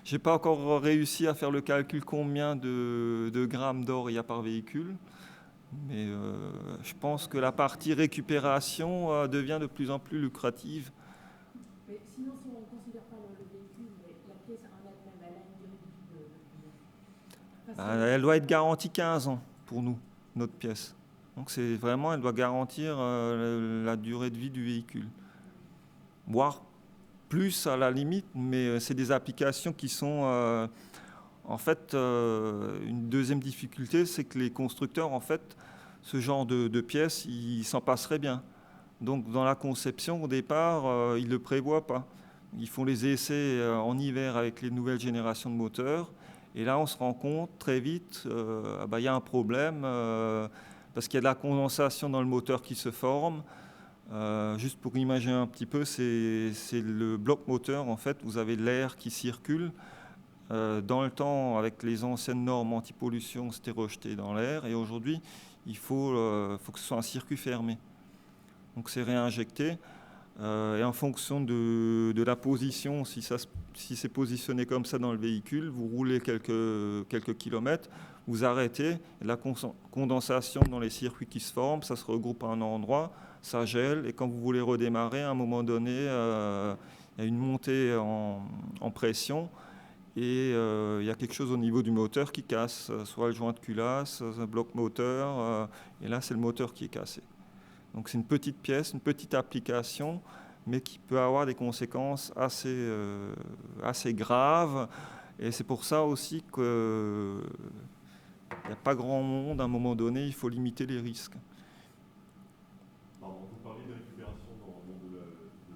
j'ai pas encore réussi à faire le calcul combien de grammes d'or il y a par véhicule. Mais je pense que la partie récupération devient de plus en plus lucrative. Mais sinon, si on ne considère pas le véhicule, mais la pièce en elle-même, elle a une durée de vie de combien? Elle doit être garantie 15 ans pour nous, notre pièce. Donc c'est vraiment, elle doit garantir la durée de vie du véhicule. Voire plus à la limite, mais c'est des applications qui sont... En fait, une deuxième difficulté, c'est que les constructeurs, en fait, ce genre de pièces, ils s'en passeraient bien. Donc, dans la conception, au départ, ils ne le prévoient pas. Ils font les essais en hiver avec les nouvelles générations de moteurs. Et là, on se rend compte très vite, il y a un problème, parce qu'il y a de la condensation dans le moteur qui se forme. Juste pour imaginer un petit peu, c'est le bloc moteur, en fait, vous avez l'air qui circule. Dans le temps, avec les anciennes normes anti-pollution, c'était rejeté dans l'air. Et aujourd'hui, il faut que ce soit un circuit fermé. Donc c'est réinjecté. Et en fonction de la position, si c'est positionné comme ça dans le véhicule, vous roulez quelques kilomètres, vous arrêtez. La condensation dans les circuits qui se forment, ça se regroupe à un endroit, ça gèle. Et quand vous voulez redémarrer, à un moment donné, il y a une montée en pression. et il y a quelque chose au niveau du moteur qui casse, soit le joint de culasse, un bloc moteur, et là c'est le moteur qui est cassé. Donc c'est une petite pièce, une petite application, mais qui peut avoir des conséquences assez graves. Et c'est pour ça aussi qu'il n'y a pas grand monde, à un moment donné, il faut limiter les risques. Pardon, vous parlez de récupération dans le monde de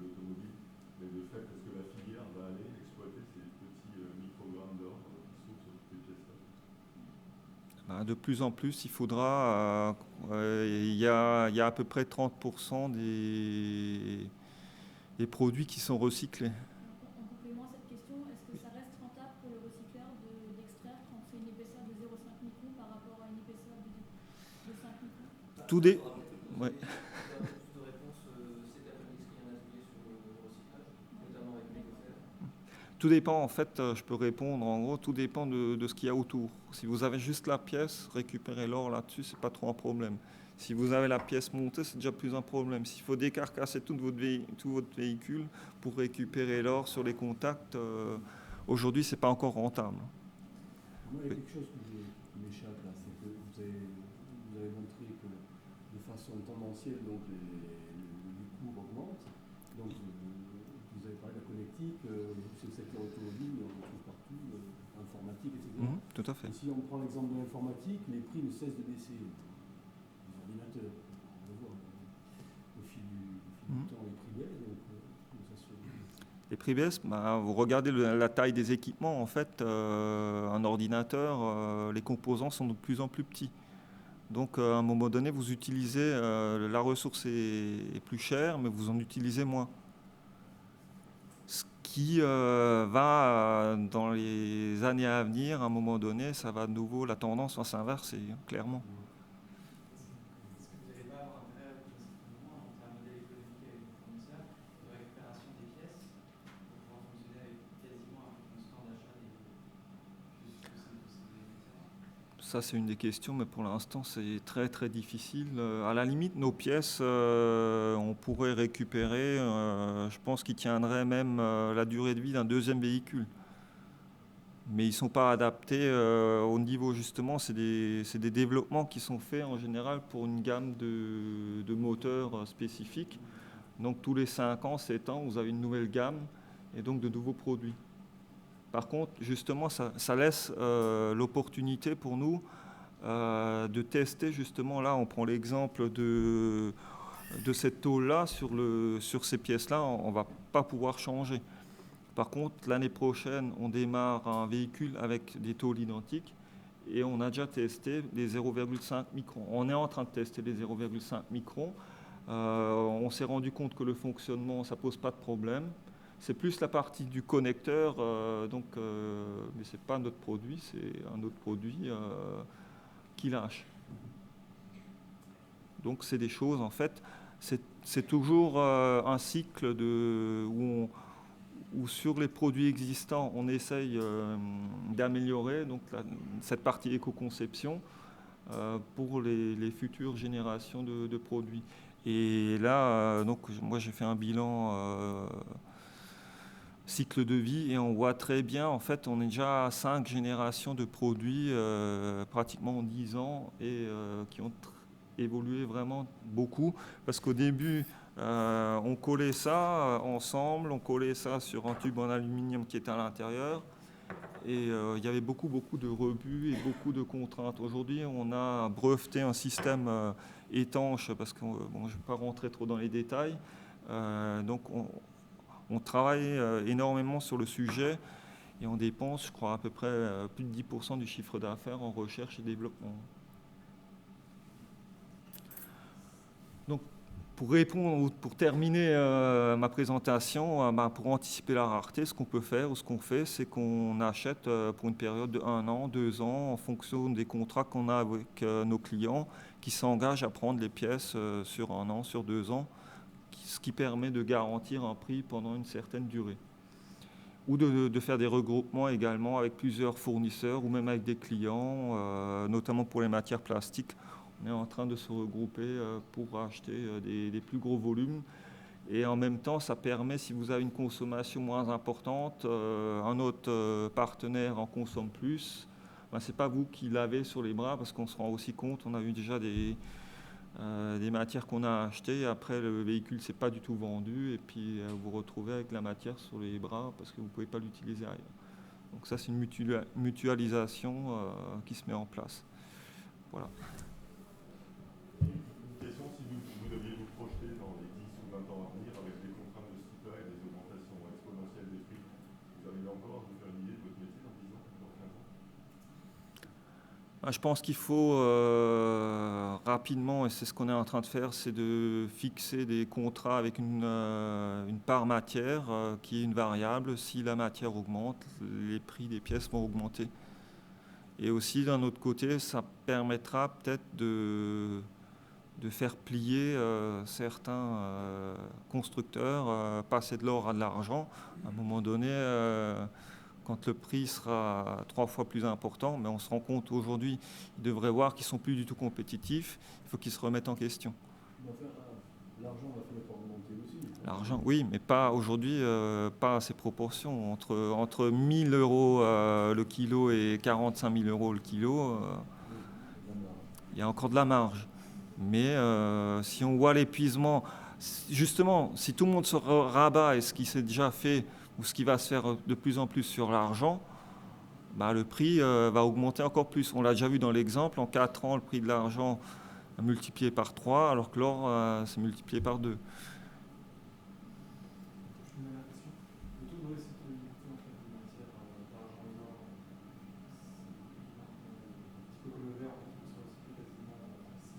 l'automobile, mais de fait, est-ce que la filière va aller exploiter ces petits microgrammes d'or qui sont sur toutes les pièces-là? De plus en plus, il faudra... il y a à peu près 30% des produits qui sont recyclés. En complément à cette question, est-ce que ça reste rentable pour le recycleur d'extraire quand on fait une épaisseur de 0,5 micron par rapport à une épaisseur de 5 microns? Tout des... Ouais. Plus de réponses cet après-midi, parce qu'il y a un atelier sur le recyclage, notamment avec Mégofer. Tout dépend, en fait, je peux répondre, en gros, tout dépend de ce qu'il y a autour. Si vous avez juste la pièce, récupérer l'or là-dessus, c'est pas trop un problème. Si vous avez la pièce montée, c'est déjà plus un problème. S'il faut décarcasser tout votre véhicule pour récupérer l'or sur les contacts, aujourd'hui, c'est pas encore rentable. Moi, il y a quelque chose qui m'échappe là, c'est que vous avez montré que de façon tendancielle, donc les cours augmentent. Donc vous avez parlé de la connectique, c'est le secteur automobile, on le trouve partout, informatique, etc. Tout à fait. Et si on prend l'exemple de l'informatique, les prix ne cessent de baisser. Les ordinateurs, on le voit, au fil du temps, les prix baissent, donc comment ça se fait? Les prix baissent, vous regardez la taille des équipements, en fait, un ordinateur, les composants sont de plus en plus petits. Donc à un moment donné, vous utilisez, la ressource est plus chère, mais vous en utilisez moins. Ce qui va, dans les années à venir, à un moment donné, ça va de nouveau, la tendance va s'inverser, clairement. Est-ce que vous n'allez pas avoir un vrai moment en termes de modèle économique avec vos fournisseurs de récupération des pièces pour pouvoir fonctionner avec quasiment un constant d'achat plus que ça? Ça, c'est une des questions, mais pour l'instant, c'est très très difficile. À la limite, nos pièces, on pourrait récupérer, je pense qu'ils tiendraient même la durée de vie d'un deuxième véhicule. Mais ils ne sont pas adaptés au niveau, justement, c'est des développements qui sont faits en général pour une gamme de moteurs spécifiques. Donc tous les 5 ans, 7 ans, vous avez une nouvelle gamme et donc de nouveaux produits. Par contre, justement, ça laisse l'opportunité pour nous de tester, justement, là, on prend l'exemple de cette tôle-là, sur ces pièces-là, on ne va pas pouvoir changer. Par contre, l'année prochaine, on démarre un véhicule avec des tôles identiques et on a déjà testé les 0,5 microns. On est en train de tester les 0,5 microns. On s'est rendu compte que le fonctionnement, ça ne pose pas de problème. C'est plus la partie du connecteur, mais ce n'est pas notre produit, c'est un autre produit qui lâche. Donc c'est des choses, en fait, c'est toujours un cycle où sur les produits existants, on essaye d'améliorer cette partie éco-conception pour les futures générations de produits. Et là, moi j'ai fait un bilan cycle de vie et on voit très bien, en fait, on est déjà à 5 générations de produits pratiquement en 10 ans et qui ont évolué vraiment beaucoup parce qu'au début, on collait ça ensemble, on collait ça sur un tube en aluminium qui était à l'intérieur et il y avait beaucoup de rebuts et beaucoup de contraintes. Aujourd'hui, on a breveté un système étanche parce que je ne vais pas rentrer trop dans les détails. Donc on travaille énormément sur le sujet et on dépense, je crois, à peu près plus de 10% du chiffre d'affaires en recherche et développement. Donc, pour terminer ma présentation, pour anticiper la rareté, ce qu'on peut faire ou ce qu'on fait, c'est qu'on achète pour une période de 1 an, 2 ans, en fonction des contrats qu'on a avec nos clients, qui s'engagent à prendre les pièces sur 1 an, sur 2 ans, ce qui permet de garantir un prix pendant une certaine durée. Ou de faire des regroupements également avec plusieurs fournisseurs ou même avec des clients, notamment pour les matières plastiques. On est en train de se regrouper pour acheter des plus gros volumes Et en même temps, ça permet, si vous avez une consommation moins importante, un autre partenaire en consomme plus, ben, ce n'est pas vous qui l'avez sur les bras, parce qu'on se rend aussi compte, on a eu déjà des matières qu'on a achetées, et après le véhicule ne s'est pas du tout vendu, et puis vous vous retrouvez avec la matière sur les bras parce que vous ne pouvez pas l'utiliser ailleurs. Donc ça, c'est une mutualisation qui se met en place. Voilà. Une question, si vous deviez vous projeter dans les 10 ou 20 ans à venir avec des contraintes de ce type-là et des augmentations exponentielles des prix, vous arrivez encore à vous faire une idée de votre métier dans 10 ans, dans 15 ans? Je pense qu'il faut rapidement, et c'est ce qu'on est en train de faire, c'est de fixer des contrats avec une part matière qui est une variable. Si la matière augmente, les prix des pièces vont augmenter. Et aussi, d'un autre côté, ça permettra peut-être de faire plier certains constructeurs, passer de l'or à de l'argent. À un moment donné, quand le prix sera 3 fois plus important, mais on se rend compte aujourd'hui, ils devraient voir qu'ils ne sont plus du tout compétitifs, il faut qu'ils se remettent en question. L'argent va finir par augmenter aussi. L'argent, oui, mais pas aujourd'hui, pas à ces proportions. Entre 1 000 euros le kilo et 45 000 euros le kilo, il y a encore de la marge. Mais si on voit l'épuisement, justement, si tout le monde se rabat et ce qui s'est déjà fait, ou ce qui va se faire de plus en plus sur l'argent, bah, le prix va augmenter encore plus. On l'a déjà vu dans l'exemple, en 4 ans, le prix de l'argent a multiplié par 3, alors que l'or s'est multiplié par 2. Je me mets la question. Le taux de recyclabilité en fait, des matières d'argent et d'or, c'est un petit peu comme le verre, en fait, on se recycle quasiment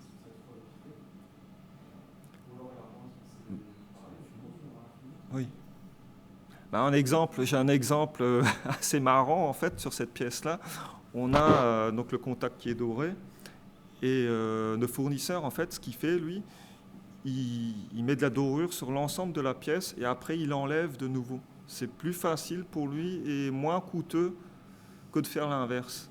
6 ou 7 fois le prix. Ou l'or et l'argent, c'est pareil, je pense, on va finir. Oui. Bah, j'ai un exemple assez marrant en fait sur cette pièce-là. On a donc le contact qui est doré et le fournisseur en fait, ce qu'il fait lui, il met de la dorure sur l'ensemble de la pièce et après il enlève de nouveau. C'est plus facile pour lui et moins coûteux que de faire l'inverse.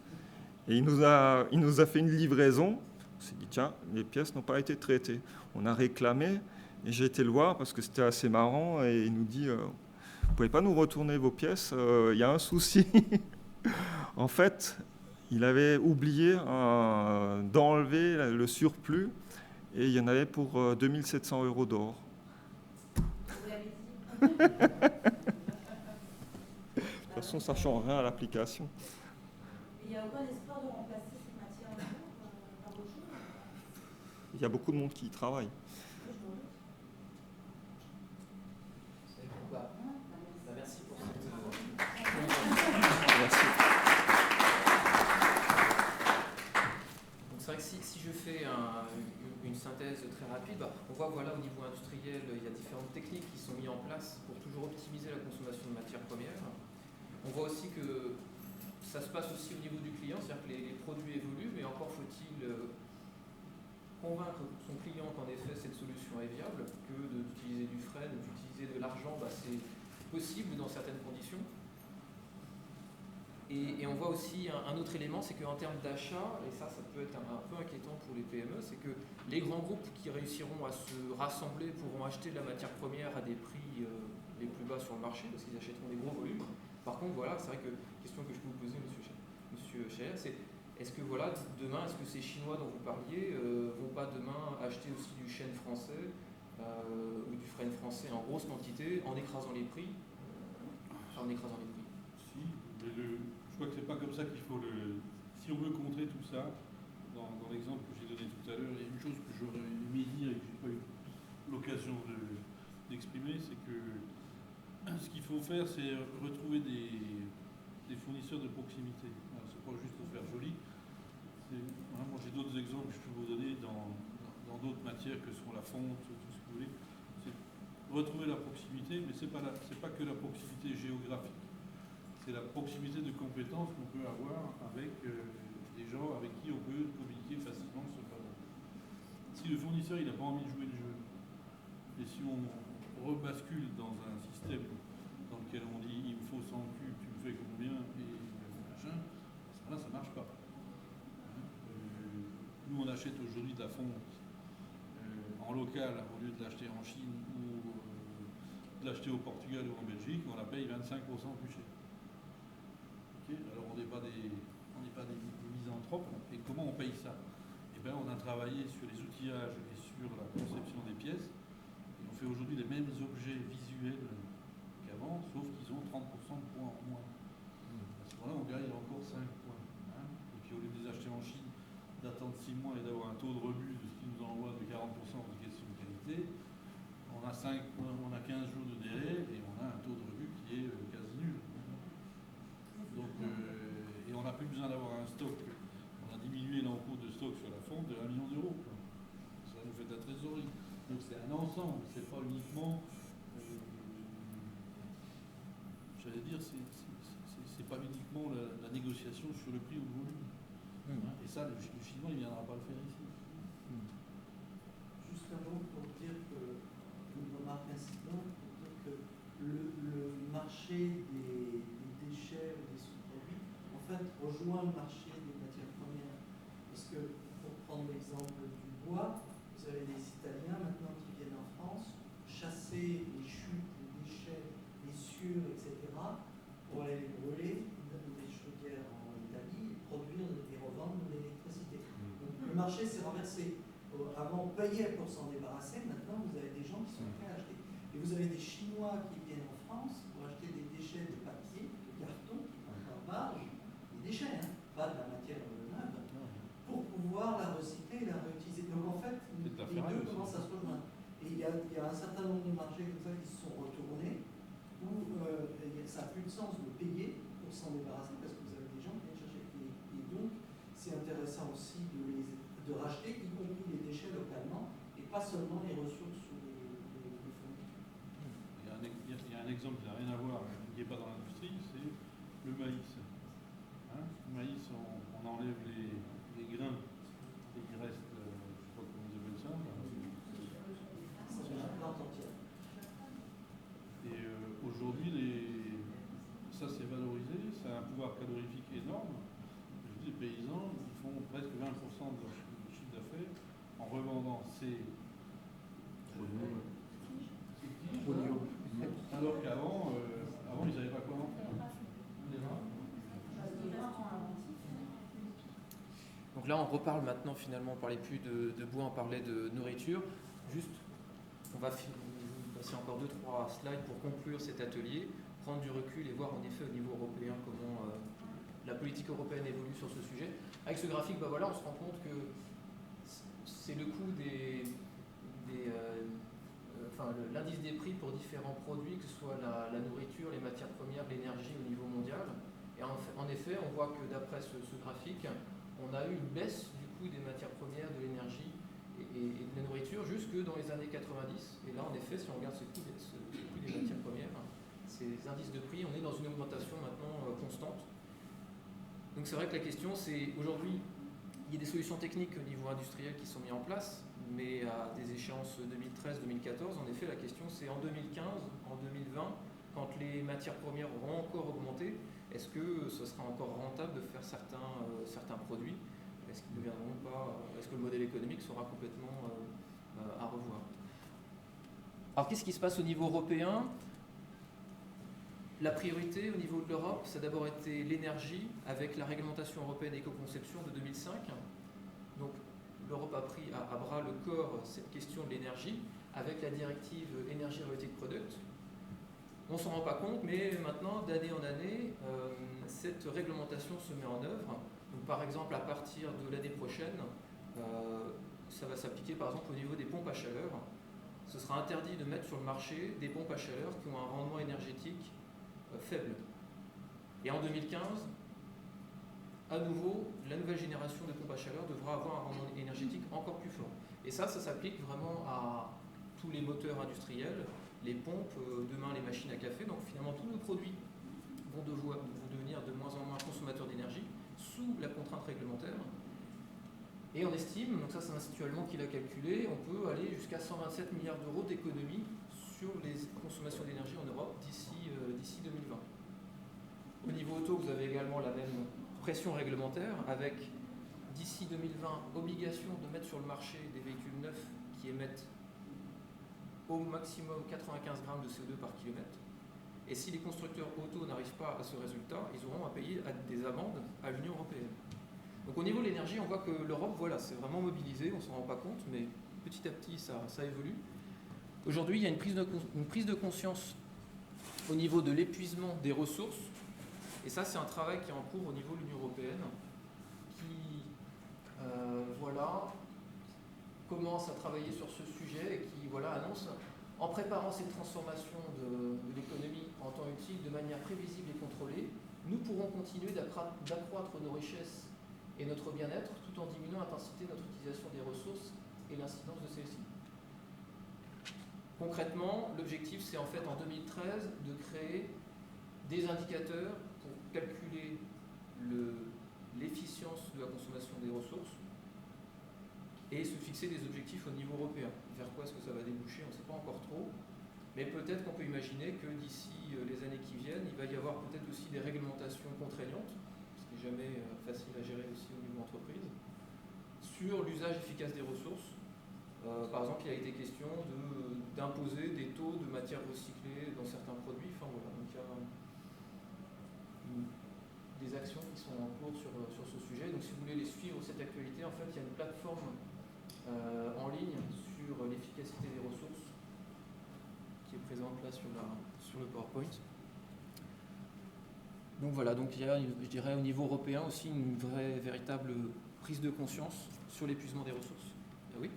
Et il nous a fait une livraison. On s'est dit tiens, les pièces n'ont pas été traitées. On a réclamé et j'ai été le voir parce que c'était assez marrant et il nous dit vous ne pouvez pas nous retourner vos pièces, il y a un souci. En fait, il avait oublié d'enlever le surplus et il y en avait pour 2 700 € d'or. Vous l'avez dit. De toute façon, ça ne change rien à l'application. Il n'y a aucun espoir de remplacer cette matière par autre chose? Il y a beaucoup de monde qui y travaille. Bah, merci pour cette. Merci. Donc c'est vrai que si je fais une synthèse très rapide, on voit voilà, au niveau industriel, il y a différentes techniques qui sont mises en place pour toujours optimiser la consommation de matières premières. On voit aussi que ça se passe aussi au niveau du client, c'est-à-dire que les produits évoluent, mais encore faut-il convaincre son client qu'en effet cette solution est viable, que d'utiliser du frein, d'utiliser de l'argent, c'est possible dans certaines conditions. Et on voit aussi un autre élément, c'est qu'en termes d'achat, et ça peut être un peu inquiétant pour les PME, c'est que les grands groupes qui réussiront à se rassembler pourront acheter de la matière première à des prix les plus bas sur le marché, parce qu'ils achèteront des gros volumes. Par contre, voilà, c'est vrai que question que je peux vous poser, Monsieur Scheer, c'est est-ce que voilà, demain, est-ce que ces Chinois dont vous parliez vont pas demain acheter aussi du chêne français ou du frêne français en grosse quantité en écrasant les prix Si, mais je crois que c'est pas comme ça qu'il faut le. Si on veut contrer tout ça, dans l'exemple que j'ai donné tout à l'heure, il y a une chose que j'aurais aimé dire et que j'ai pas eu l'occasion d'exprimer, c'est que ce qu'il faut faire, c'est retrouver des fournisseurs de proximité. C'est pas juste pour faire joli. Moi, j'ai d'autres exemples que je peux vous donner dans d'autres matières que sont la fonte, tout ce que vous voulez. C'est retrouver la proximité, mais c'est pas que la proximité géographique. C'est la proximité de compétences qu'on peut avoir avec des gens avec qui on peut communiquer facilement sur le panneau. Si le fournisseur il n'a pas envie de jouer le jeu, et si on rebascule dans un système dans lequel on dit il me faut 100 cubes, tu me fais combien, et machin, là ça marche pas. Nous on achète aujourd'hui de la fonte en local au lieu de l'acheter en Chine ou l'acheter au Portugal ou en Belgique, on la paye 25% plus cher. Ok, alors on n'est pas des misanthropes. Et comment on paye ça? Eh bien, on a travaillé sur les outillages et sur la conception des pièces. Et on fait aujourd'hui les mêmes objets visuels qu'avant, sauf qu'ils ont 30% de points en moins. À ce moment-là, on gagne encore 5 points. Hein. Et puis au lieu de les acheter en Chine, d'attendre 6 mois et d'avoir un taux de rebut de ce qu'ils nous envoient de 40% en question de qualité, on a 15 jours de délai et on a un taux de rebut qui est quasi nul. Donc, et on n'a plus besoin d'avoir un stock. On a diminué l'encours de stock sur la fonte de 1 million d'euros. Ça nous fait de la trésorerie. Donc c'est un ensemble, c'est pas uniquement, j'allais dire, c'est pas uniquement la négociation sur le prix ou le volume. Hein, et ça, le Chinois, il ne viendra pas le faire ici. Juste un mot pour dire que, une remarque incidente, pour dire que le marché des déchets ou des sous-produits, en fait, rejoint le marché des matières premières. Parce que, pour prendre l'exemple du bois, vous avez des Italiens maintenant qui viennent en France chasser les chutes, les déchets, les sciures, etc., pour aller les brûler dans des chaudières en Italie et produire et revendre de l'électricité. Donc le marché s'est renversé. Avant, on payait pour s'en débarrasser, maintenant vous avez des gens qui sont prêts à acheter. Et vous avez des Chinois qui viennent en France pour acheter des déchets de papier, de carton, en barge, des déchets, hein, pas de la matière neuve, pour pouvoir la recycler et la réutiliser. Donc en fait, les deux commencent à se rejoindre. Et il y a un certain nombre de marchés comme ça qui se sont retournés, où ça n'a plus de sens de payer pour s'en débarrasser, parce que vous avez des gens qui viennent chercher. Et donc, c'est intéressant aussi de racheter, y compris les déchets localement, et pas seulement les ressources ou les fournitures. Il y a un exemple qui n'a rien à voir, qui n'est pas dans l'industrie, c'est le maïs. Hein, le maïs, on enlève les grains et il reste, je ne sais pas comment vous appelez ça. C'est la plante entière. Et aujourd'hui, ça c'est valorisé, ça a un pouvoir calorifique énorme. Je dis, les paysans, ils font presque 20% de leur chiffre d'affaires en revendant ces tiges, alors qu'avant, ils ne savaient pas quoi en faire. Donc là, on reparle maintenant, finalement, on ne parlait plus de bois, on parlait de nourriture. Juste, on va passer encore 2-3 slides pour conclure cet atelier, prendre du recul et voir en effet au niveau européen comment la politique européenne évolue sur ce sujet. Avec ce graphique, bah voilà, on se rend compte que c'est le coût l'indice des prix pour différents produits, que ce soit la nourriture, les matières premières, l'énergie au niveau mondial. Et en effet, on voit que d'après ce graphique, on a eu une baisse du coût des matières premières, de l'énergie et de la nourriture jusque dans les années 90. Et là, en effet, si on regarde ce coût des matières premières, ces indices de prix, on est dans une augmentation maintenant constante. Donc c'est vrai que la question, c'est aujourd'hui, il y a des solutions techniques au niveau industriel qui sont mises en place, mais à des échéances 2013-2014, en effet, la question, c'est en 2015, en 2020, quand les matières premières auront encore augmenté, est-ce que ce sera encore rentable de faire certains produits? Est-ce qu'ils ne deviendront pas, est-ce que le modèle économique sera complètement à revoir? Alors qu'est-ce qui se passe au niveau européen? La priorité au niveau de l'Europe, ça a d'abord été l'énergie avec la réglementation européenne éco-conception de 2005. Donc l'Europe a pris à bras le corps cette question de l'énergie avec la directive Energy Related Product. On ne s'en rend pas compte, mais maintenant, d'année en année, cette réglementation se met en œuvre. Donc, par exemple, à partir de l'année prochaine, ça va s'appliquer par exemple au niveau des pompes à chaleur. Ce sera interdit de mettre sur le marché des pompes à chaleur qui ont un rendement énergétique faible. Et en 2015, à nouveau, la nouvelle génération de pompes à chaleur devra avoir un rendement énergétique encore plus fort. Et ça s'applique vraiment à tous les moteurs industriels, les pompes, demain les machines à café. Donc finalement, tous nos produits vont devenir de moins en moins consommateurs d'énergie sous la contrainte réglementaire. Et on estime, donc ça c'est l'Institut allemand qui l'a calculé, on peut aller jusqu'à 127 milliards d'euros d'économie sur les consommations d'énergie en Europe d'ici 2020. Au niveau auto, vous avez également la même pression réglementaire avec d'ici 2020 obligation de mettre sur le marché des véhicules neufs qui émettent au maximum 95 grammes de CO2 par kilomètre. Et si les constructeurs auto n'arrivent pas à ce résultat, ils auront à payer des amendes à l'Union européenne. Donc au niveau de l'énergie, on voit que l'Europe, voilà, c'est vraiment mobilisé, on ne s'en rend pas compte, mais petit à petit, ça évolue. Aujourd'hui, il y a une prise de conscience au niveau de l'épuisement des ressources. Et ça, c'est un travail qui est en cours au niveau de l'Union européenne, qui commence à travailler sur ce sujet et qui annonce, en préparant cette transformation de l'économie en temps utile de manière prévisible et contrôlée, nous pourrons continuer d'accroître nos richesses et notre bien-être tout en diminuant l'intensité de notre utilisation des ressources et l'incidence de celles-ci. Concrètement, l'objectif, c'est en fait en 2013 de créer des indicateurs pour calculer l'efficience de la consommation des ressources et se fixer des objectifs au niveau européen. Vers quoi est-ce que ça va déboucher, on ne sait pas encore trop, mais peut-être qu'on peut imaginer que d'ici les années qui viennent, il va y avoir peut-être aussi des réglementations contraignantes, ce qui n'est jamais facile à gérer aussi au niveau entreprise, sur l'usage efficace des ressources. Par exemple, il a été question d'imposer des taux de matières recyclées dans certains produits. Enfin voilà, donc il y a des actions qui sont en cours sur ce sujet. Donc si vous voulez les suivre, cette actualité, en fait, il y a une plateforme en ligne sur l'efficacité des ressources qui est présente là sur le PowerPoint. Donc voilà, donc il y a, je dirais, au niveau européen aussi une véritable prise de conscience sur l'épuisement des ressources. Oui.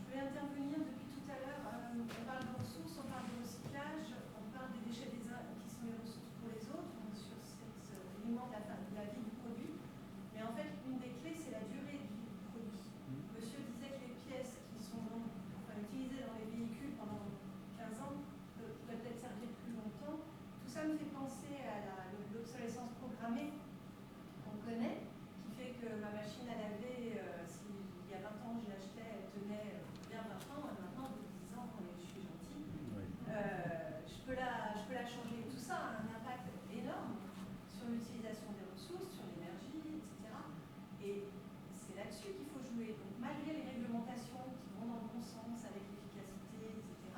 Je vais intervenir depuis tout à l'heure. On parle de ressources, on parle de recyclage, on parle des déchets des uns qui sont les ressources pour les autres, sur cet élément de la vie du produit. Mais en fait, une des clés, c'est la durée de vie du produit. Monsieur disait que les pièces qui sont utilisées dans les véhicules pendant 15 ans pourraient peut-être servir plus longtemps. Tout ça me fait penser à l'obsolescence programmée qu'on connaît, qui fait que ma machine à laver, si il y a 20 ans je l'achetais, elle tenait bien 20 ans, et maintenant, au bout de 10 ans, je suis gentille, je peux la changer. Tout ça a un impact énorme sur l'utilisation des ressources, sur l'énergie, etc. Et c'est là-dessus qu'il faut jouer. Donc malgré les réglementations qui vont dans le bon sens avec l'efficacité, etc.,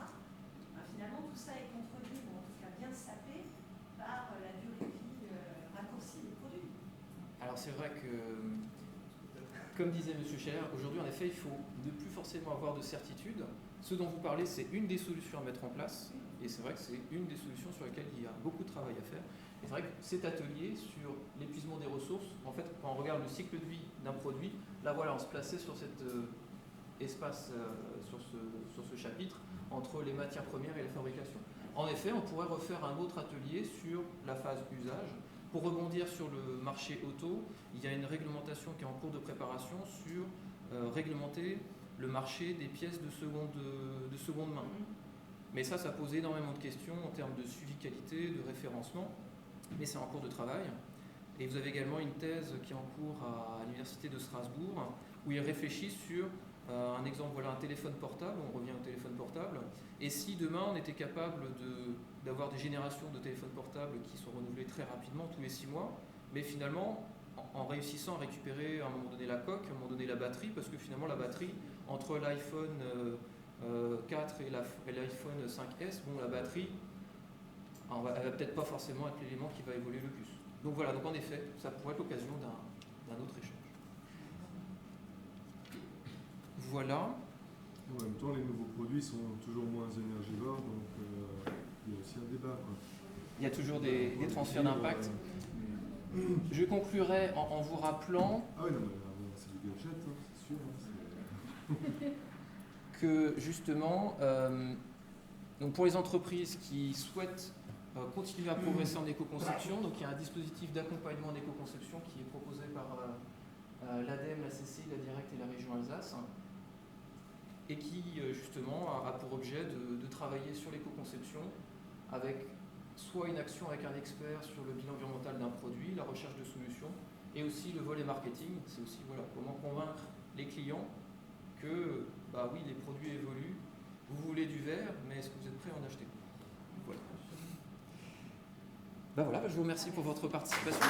finalement tout ça est contredit, ou en tout cas bien sapé par la durée de vie raccourcie des produits. Alors c'est vrai que, comme disait M. Scheller, aujourd'hui en effet il faut ne plus forcément avoir de certitude. Ce dont vous parlez, c'est une des solutions à mettre en place, et c'est vrai que c'est une des solutions sur lesquelles il y a beaucoup de travail à faire. Et c'est vrai que cet atelier sur l'épuisement des ressources, en fait, quand on regarde le cycle de vie d'un produit, là voilà, on se plaçait sur cet espace, sur ce chapitre, entre les matières premières et la fabrication. En effet, on pourrait refaire un autre atelier sur la phase usage. Pour rebondir sur le marché auto, il y a une réglementation qui est en cours de préparation sur réglementer le marché des pièces de seconde main. Mais ça pose énormément de questions en termes de suivi qualité, de référencement, mais c'est en cours de travail. Et vous avez également une thèse qui est en cours à l'Université de Strasbourg, où ils réfléchissent sur un exemple, un téléphone portable, on revient au téléphone portable, et si demain on était capable d'avoir des générations de téléphones portables qui sont renouvelés très rapidement, tous les 6 mois, mais finalement en réussissant à récupérer à un moment donné la coque, à un moment donné la batterie, parce que finalement la batterie, entre l'iPhone 4 et l'iPhone 5S, la batterie, elle va peut-être pas forcément être l'élément qui va évoluer le plus. Donc voilà, donc en effet, ça pourrait être l'occasion d'un autre échange. Voilà. En même temps, les nouveaux produits sont toujours moins énergivores, donc il y a aussi un débat. Il y a toujours des transferts d'impact. Je conclurai en vous rappelant ah oui, non, mais c'est du gadget, c'est sûr. Que justement, donc pour les entreprises qui souhaitent continuer à progresser en éco-conception, donc il y a un dispositif d'accompagnement en éco-conception qui est proposé par l'ADEME, la CCI, la Direct et la région Alsace, et qui justement a pour objet de travailler sur l'éco-conception avec soit une action avec un expert sur le bilan environnemental d'un produit, la recherche de solutions, et aussi le volet marketing. C'est aussi comment convaincre les clients que oui, les produits évoluent, vous voulez du verre, mais est-ce que vous êtes prêt à en acheter? Voilà. Je vous remercie pour votre participation.